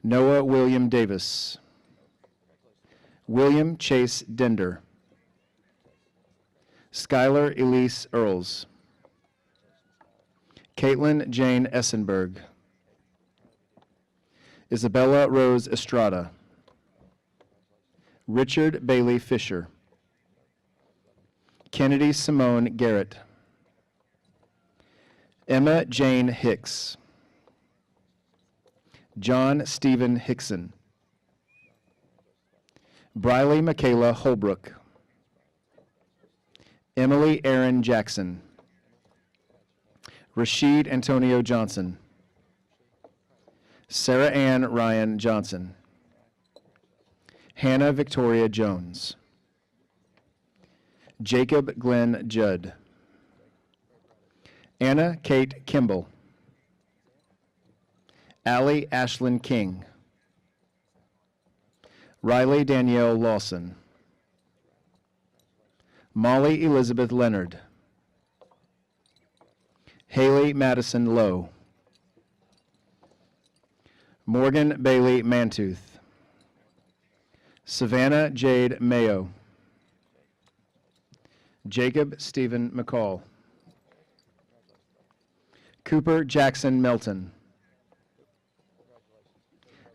Noah William Davis. William Chase Dender. Skylar Elise Earls. Caitlin Jane Essenberg. Isabella Rose Estrada. Richard Bailey Fisher. Kennedy Simone Garrett. Emma Jane Hicks. John Stephen Hickson. Briley Michaela Holbrook. Emily Aaron Jackson. Rashid Antonio Johnson. Sarah Ann Ryan Johnson. Hannah Victoria Jones. Jacob Glenn Judd. Anna Kate Kimball. Allie Ashlyn King. Riley Danielle Lawson. Molly Elizabeth Leonard. Haley Madison Lowe. Morgan Bailey Mantooth. Savannah Jade Mayo. Jacob Stephen McCall. Cooper Jackson Melton.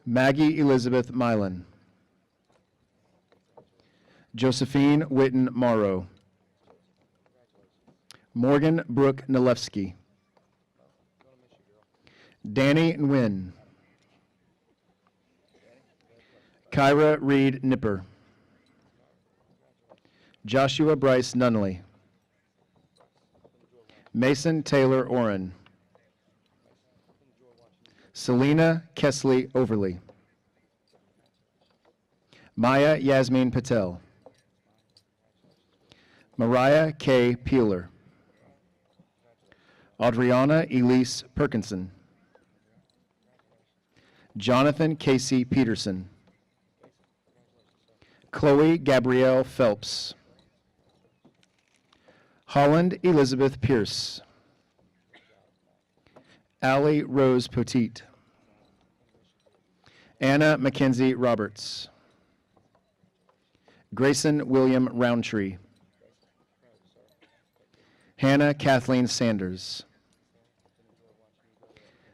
Maggie Elizabeth Milan. Josephine Witten Morrow. Morgan Brooke Nalewski. Danny Nguyen. Kyra Reed Nipper. Joshua Bryce Nunley. Mason Taylor Oren. Selena Kesley Overly. Maya Yasmin Patel. Mariah K. Peeler. Adriana Elise Perkinson. Jonathan Casey Peterson. Chloe Gabrielle Phelps. Holland Elizabeth Pierce. Allie Rose Poteet. Anna Mackenzie Roberts. Grayson William Roundtree. Hannah Kathleen Sanders.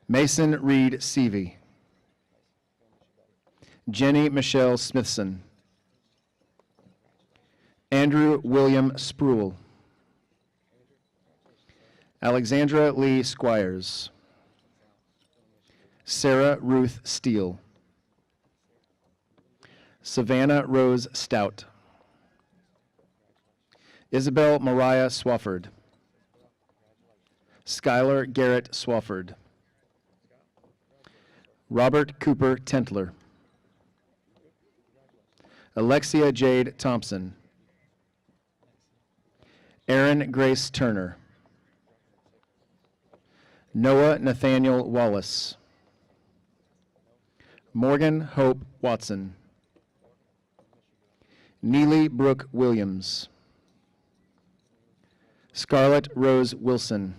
Mason Reed Seavey. Jenny Michelle Smithson. Andrew William Spruill. Alexandra Lee Squires. Sarah Ruth Steele. Savannah Rose Stout. Isabel Mariah Swafford. Skylar Garrett Swafford. Robert Cooper Tentler. Alexia Jade Thompson. Erin Grace Turner. Noah Nathaniel Wallace. Morgan Hope Watson. Neely Brooke Williams. Scarlett Rose Wilson.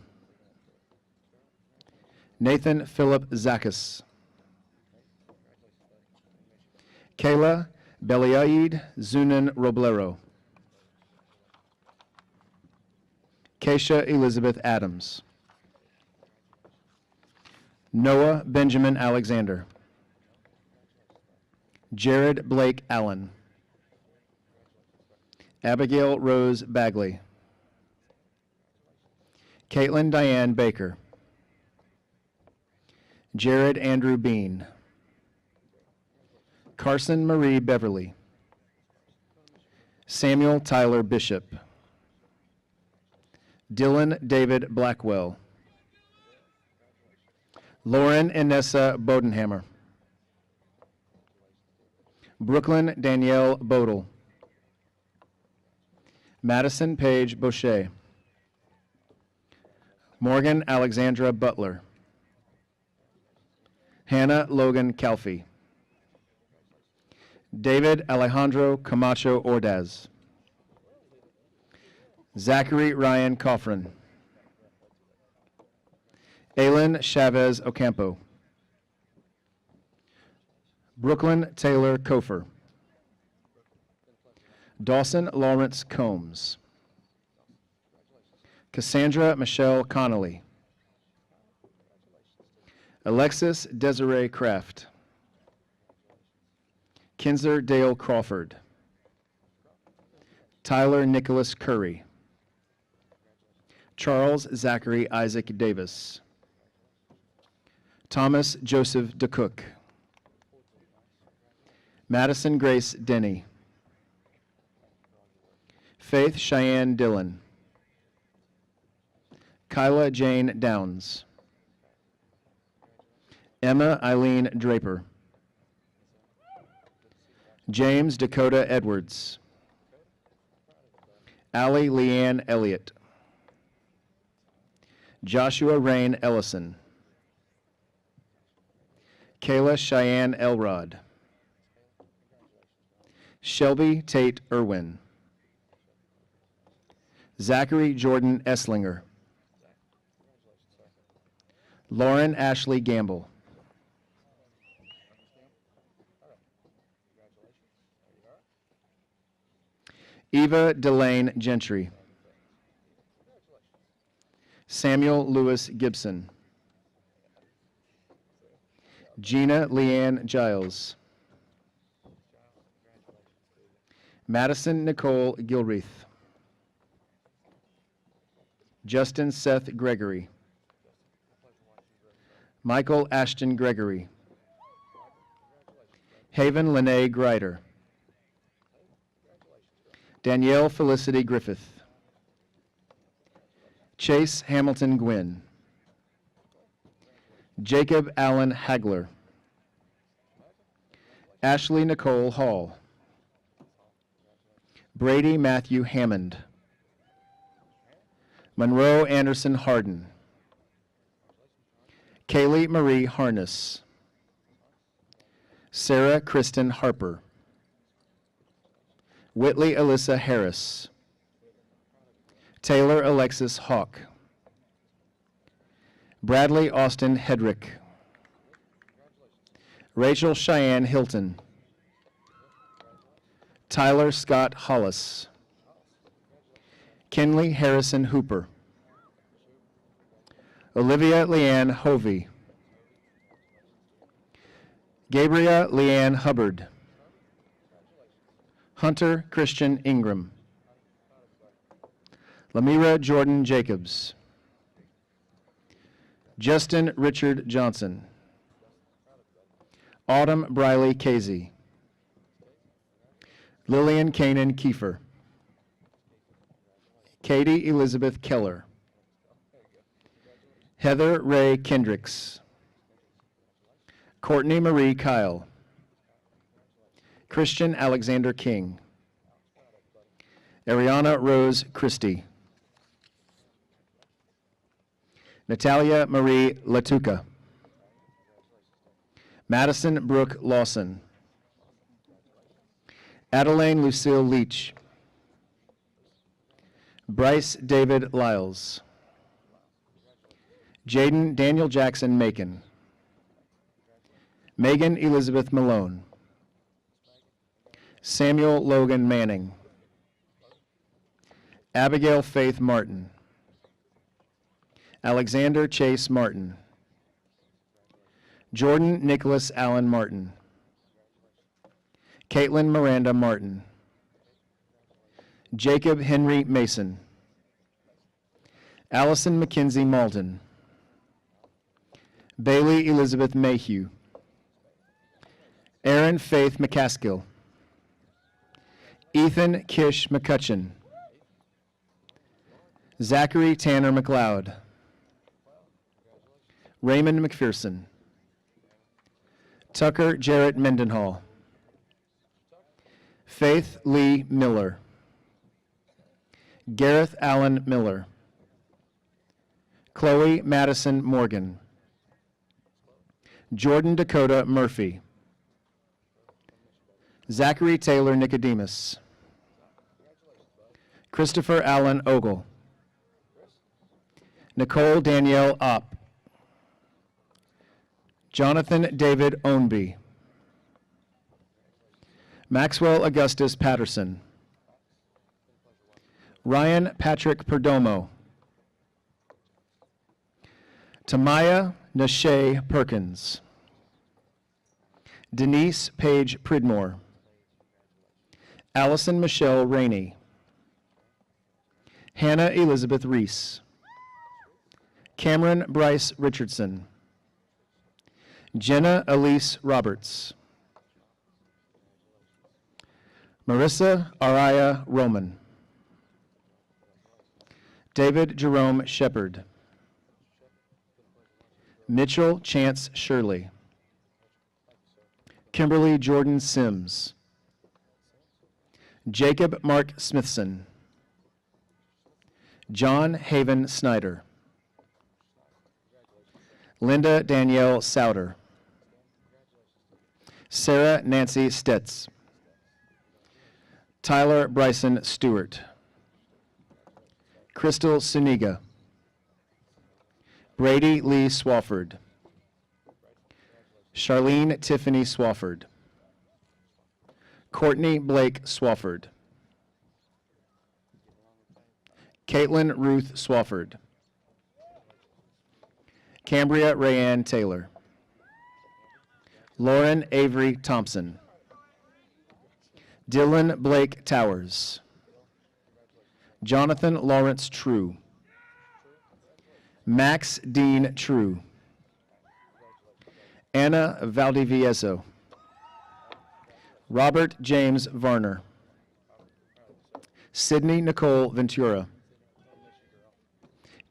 Nathan Philip Zakis. Kayla Beliaid Zunan Roblero. Keisha Elizabeth Adams. Noah Benjamin Alexander. Jared Blake Allen. Abigail Rose Bagley. Caitlin Diane Baker. Jared Andrew Bean. Carson Marie Beverly. Samuel Tyler Bishop. Dylan David Blackwell. Lauren Inessa Bodenhammer. Brooklyn Danielle Bodel. Madison Paige Boucher. Morgan Alexandra Butler. Hannah Logan Calfee. David Alejandro Camacho Ordaz. Zachary Ryan Coffrin. Aylin Chavez Ocampo. Brooklyn Taylor Kofer. Dawson Lawrence Combs. Cassandra Michelle Connolly. Alexis Desiree Kraft. Kinzer Dale Crawford. Tyler Nicholas Curry. Charles Zachary Isaac Davis. Thomas Joseph DeCook. Madison Grace Denny. Faith Cheyenne Dillon. Kyla Jane Downs. Emma Eileen Draper. James Dakota Edwards. Allie Leanne Elliott. Joshua Rain Ellison. Kayla Cheyenne Elrod. Shelby Tate Irwin. Zachary Jordan Esslinger. Lauren Ashley Gamble. Eva Delane Gentry. Samuel Lewis Gibson. Gina Leanne Giles. Madison Nicole Gilreath. Justin Seth Gregory. Michael Ashton Gregory. Haven Lene Greider. Danielle Felicity Griffith. Chase Hamilton Gwynn. Jacob Allen Hagler. Ashley Nicole Hall. Brady Matthew Hammond. Monroe Anderson Harden. Kaylee Marie Harness. Sarah Kristen Harper. Whitley Alyssa Harris. Taylor Alexis Hawk. Bradley Austin Hedrick. Rachel Cheyenne Hilton. Tyler Scott Hollis. Kinley Harrison Hooper. Olivia Leanne Hovey. Gabriela Leanne Hubbard. Hunter Christian Ingram. Lamira Jordan Jacobs. Justin Richard Johnson. Autumn Briley Casey. Lillian Kanan Kiefer. Katie Elizabeth Keller. Heather Ray Kendricks. Courtney Marie Kyle. Christian Alexander King. Ariana Rose Christie. Natalia Marie Latuca. Madison Brooke Lawson. Adeline Lucille Leach. Bryce David Lyles. Jaden Daniel Jackson Macon. Megan Elizabeth Malone. Samuel Logan Manning. Abigail Faith Martin. Alexander Chase Martin. Jordan Nicholas Allen Martin. Caitlin Miranda Martin. Jacob Henry Mason. Allison Mackenzie Malton. Bailey Elizabeth Mayhew. Aaron Faith McCaskill. Ethan Kish McCutcheon. Zachary Tanner McLeod. Raymond McPherson. Tucker Jarrett Mendenhall. Faith Lee Miller. Gareth Allen Miller. Chloe Madison Morgan. Jordan Dakota Murphy. Zachary Taylor Nicodemus. Christopher Allen Ogle. Nicole Danielle Opp. Jonathan David Ownby. Maxwell Augustus Patterson. Ryan Patrick Perdomo. Tamaya Nashay Perkins. Denise Page Pridmore. Allison Michelle Rainey. Hannah Elizabeth Reese. Cameron Bryce Richardson. Jenna Elise Roberts. Marissa Araya Roman. David Jerome Shepard. Mitchell Chance Shirley. Kimberly Jordan Sims. Jacob Mark Smithson. John Haven Snyder. Linda Danielle Souter. Sarah Nancy Stetz. Tyler Bryson Stewart. Crystal Suniga. Brady Lee Swafford. Charlene Tiffany Swafford. Courtney Blake Swafford. Caitlin Ruth Swafford. Cambria Rayanne Taylor. Lauren Avery Thompson. Dylan Blake Towers. Jonathan Lawrence True. Max Dean True. Anna Valdivieso. Robert James Varner. Sydney Nicole Ventura.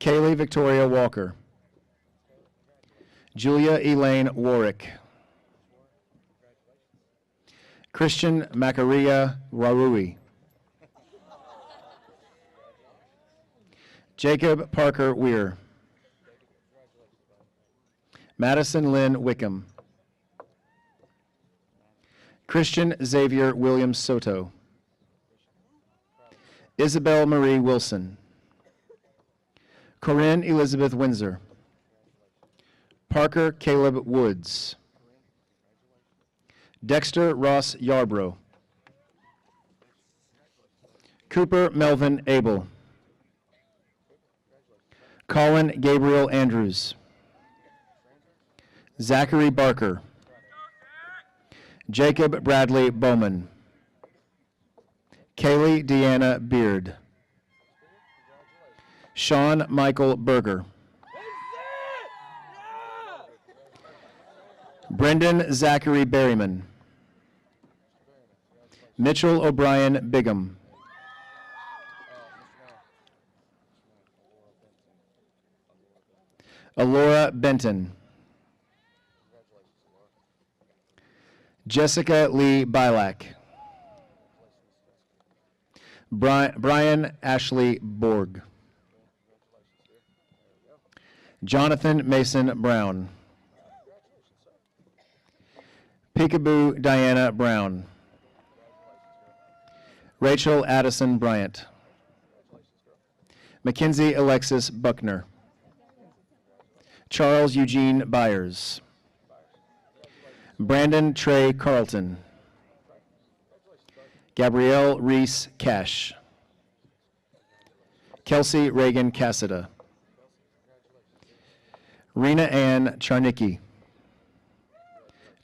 Kaylee Victoria Walker. Julia Elaine Warwick. Christian Macaria Warui. Jacob Parker Weir. Madison Lynn Wickham. Christian Xavier Williams Soto. Isabel Marie Wilson. Corinne Elizabeth Windsor. Parker Caleb Woods. Dexter Ross Yarbrough. Cooper Melvin Abel. Colin Gabriel Andrews. Zachary Barker. Jacob Bradley Bowman. Kaylee Deanna Beard. Sean Michael Berger. Brendan Zachary Berryman. Mitchell O'Brien Bigham. Alora Benton. Jessica Lee Bilak. Brian Ashley Borg. Jonathan Mason Brown. Peekaboo Diana Brown. Rachel Addison Bryant. Mackenzie Alexis Buckner. Charles Eugene Byers. Brandon Trey Carlton. Gabrielle Reese Cash. Kelsey Reagan Cassida. Rena Ann Charnicki.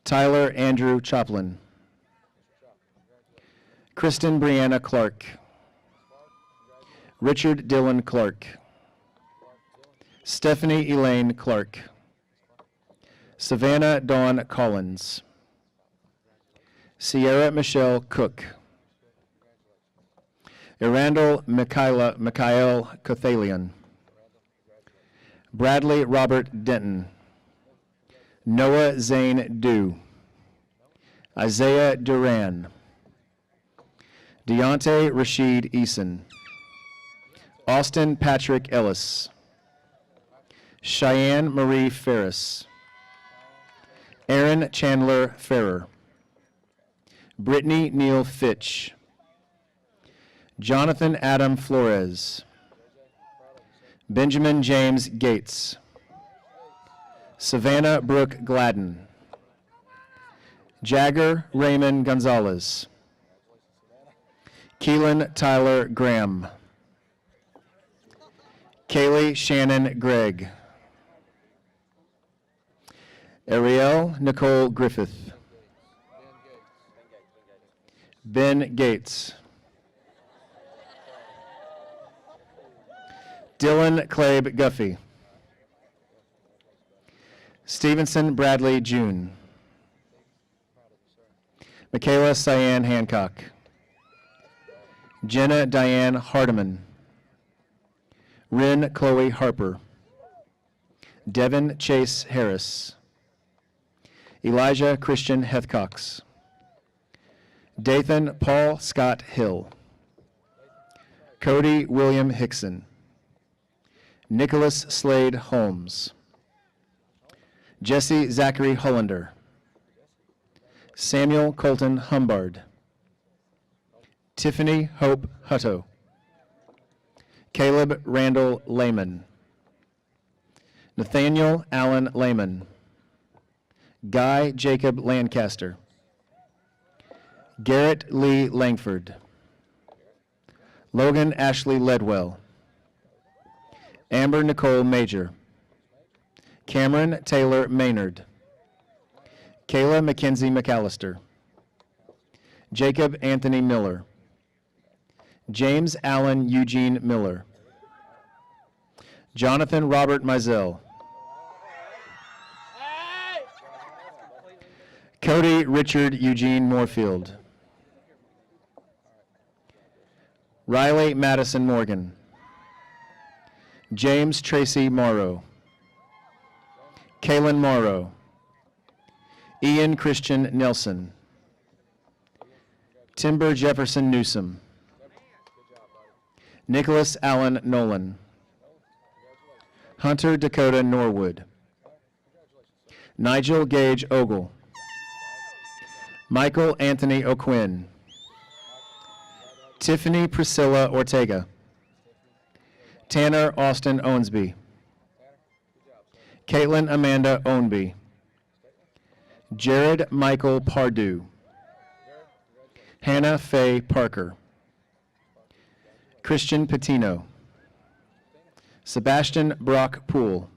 Tyler Andrew Choplin. Kristen Brianna Clark. Richard Dylan Clark. Stephanie Elaine Clark. Savannah Dawn Collins. Sierra Michelle Cook. Erandel Mikhail Kothalian. Bradley Robert Denton. Noah Zane Dew. Isaiah Duran. Deontay Rashid Eason. Austin Patrick Ellis. Cheyenne Marie Ferris. Aaron Chandler Ferrer. Brittany Neal Fitch. Jonathan Adam Flores. Benjamin James Gates. Savannah Brooke Gladden. Jagger Raymond Gonzalez. Keelan Tyler Graham. Kaylee Shannon Gregg. Ariel Nicole Griffith. Ben Gates. Dylan Clabe Guffey. Stevenson Bradley June. Michaela Cyan Hancock. Jenna Diane Hardiman. Rin Chloe Harper. Devin Chase Harris. Elijah Christian Hethcox. Dathan Paul Scott Hill. Cody William Hickson. Nicholas Slade Holmes. Jesse Zachary Hollander. Samuel Colton Humbard. Tiffany Hope Hutto. Caleb Randall Lehman. Nathaniel Allen Lehman. Guy Jacob Lancaster. Garrett Lee Langford. Logan Ashley Ledwell. Amber Nicole Major. Cameron Taylor Maynard. Kayla Mackenzie McAllister. Jacob Anthony Miller. James Allen Eugene Miller. Jonathan Robert Mizell. Cody Richard Eugene Moorfield. Riley Madison Morgan. James Tracy Morrow. Kaylin Morrow. Ian Christian Nelson. Timber Jefferson Newsom. Nicholas Allen Nolan. Hunter Dakota Norwood. Nigel Gage Ogle. Michael Anthony O'Quinn. Tiffany Priscilla Ortega. Tanner Austin Owensby. Caitlin Amanda Ownby. Jared Michael Pardue. Hannah Faye Parker. Christian Patino. Sebastian Brock Poole.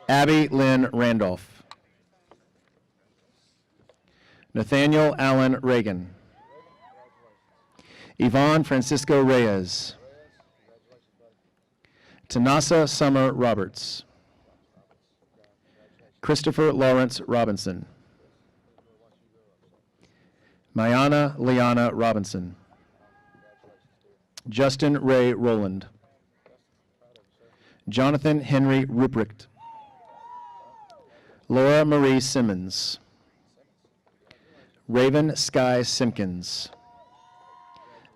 Abby Lynn Randolph. Nathaniel Allen Reagan. Yvonne Francisco Reyes. Tanasa Summer Roberts. Christopher Lawrence Robinson. Mayana Liana Robinson. Justin Ray Rowland. Jonathan Henry Ruprecht. Laura Marie Simmons. Raven Sky Simpkins.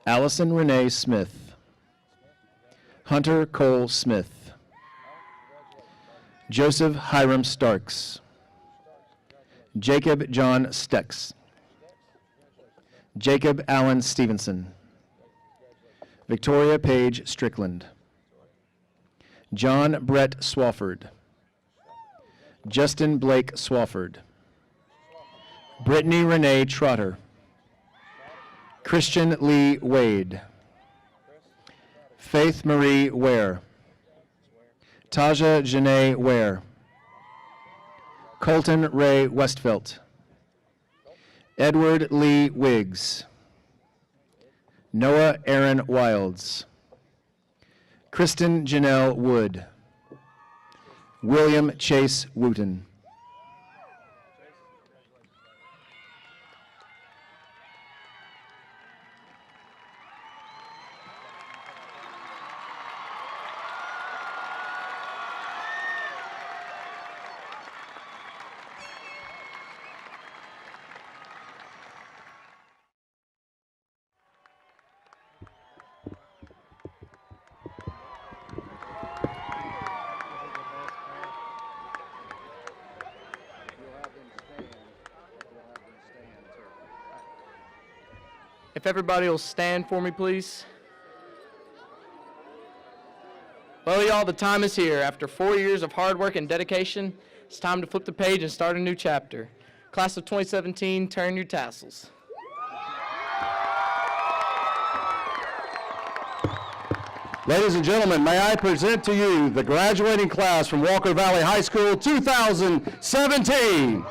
Allison Renee Smith. Hunter Cole Smith. Joseph Hiram Starks. Jacob John Stecks. Jacob Allen Stevenson. Victoria Page Strickland. John Brett Swafford. Justin Blake Swafford. Brittany Renee Trotter. Christian Lee Wade. Faith Marie Ware. Taja Janae Ware. Colton Ray Westfelt. Edward Lee Wiggs. Noah Aaron Wilds. Kristen Janelle Wood. William Chase Wooten. If everybody will stand for me, please. Well, y'all, the time is here. After 4 years of hard work and dedication, it's time to flip the page and start a new chapter. Class of 2017, turn your tassels. Ladies and gentlemen, may I present to you the graduating class from Walker Valley High School 2017.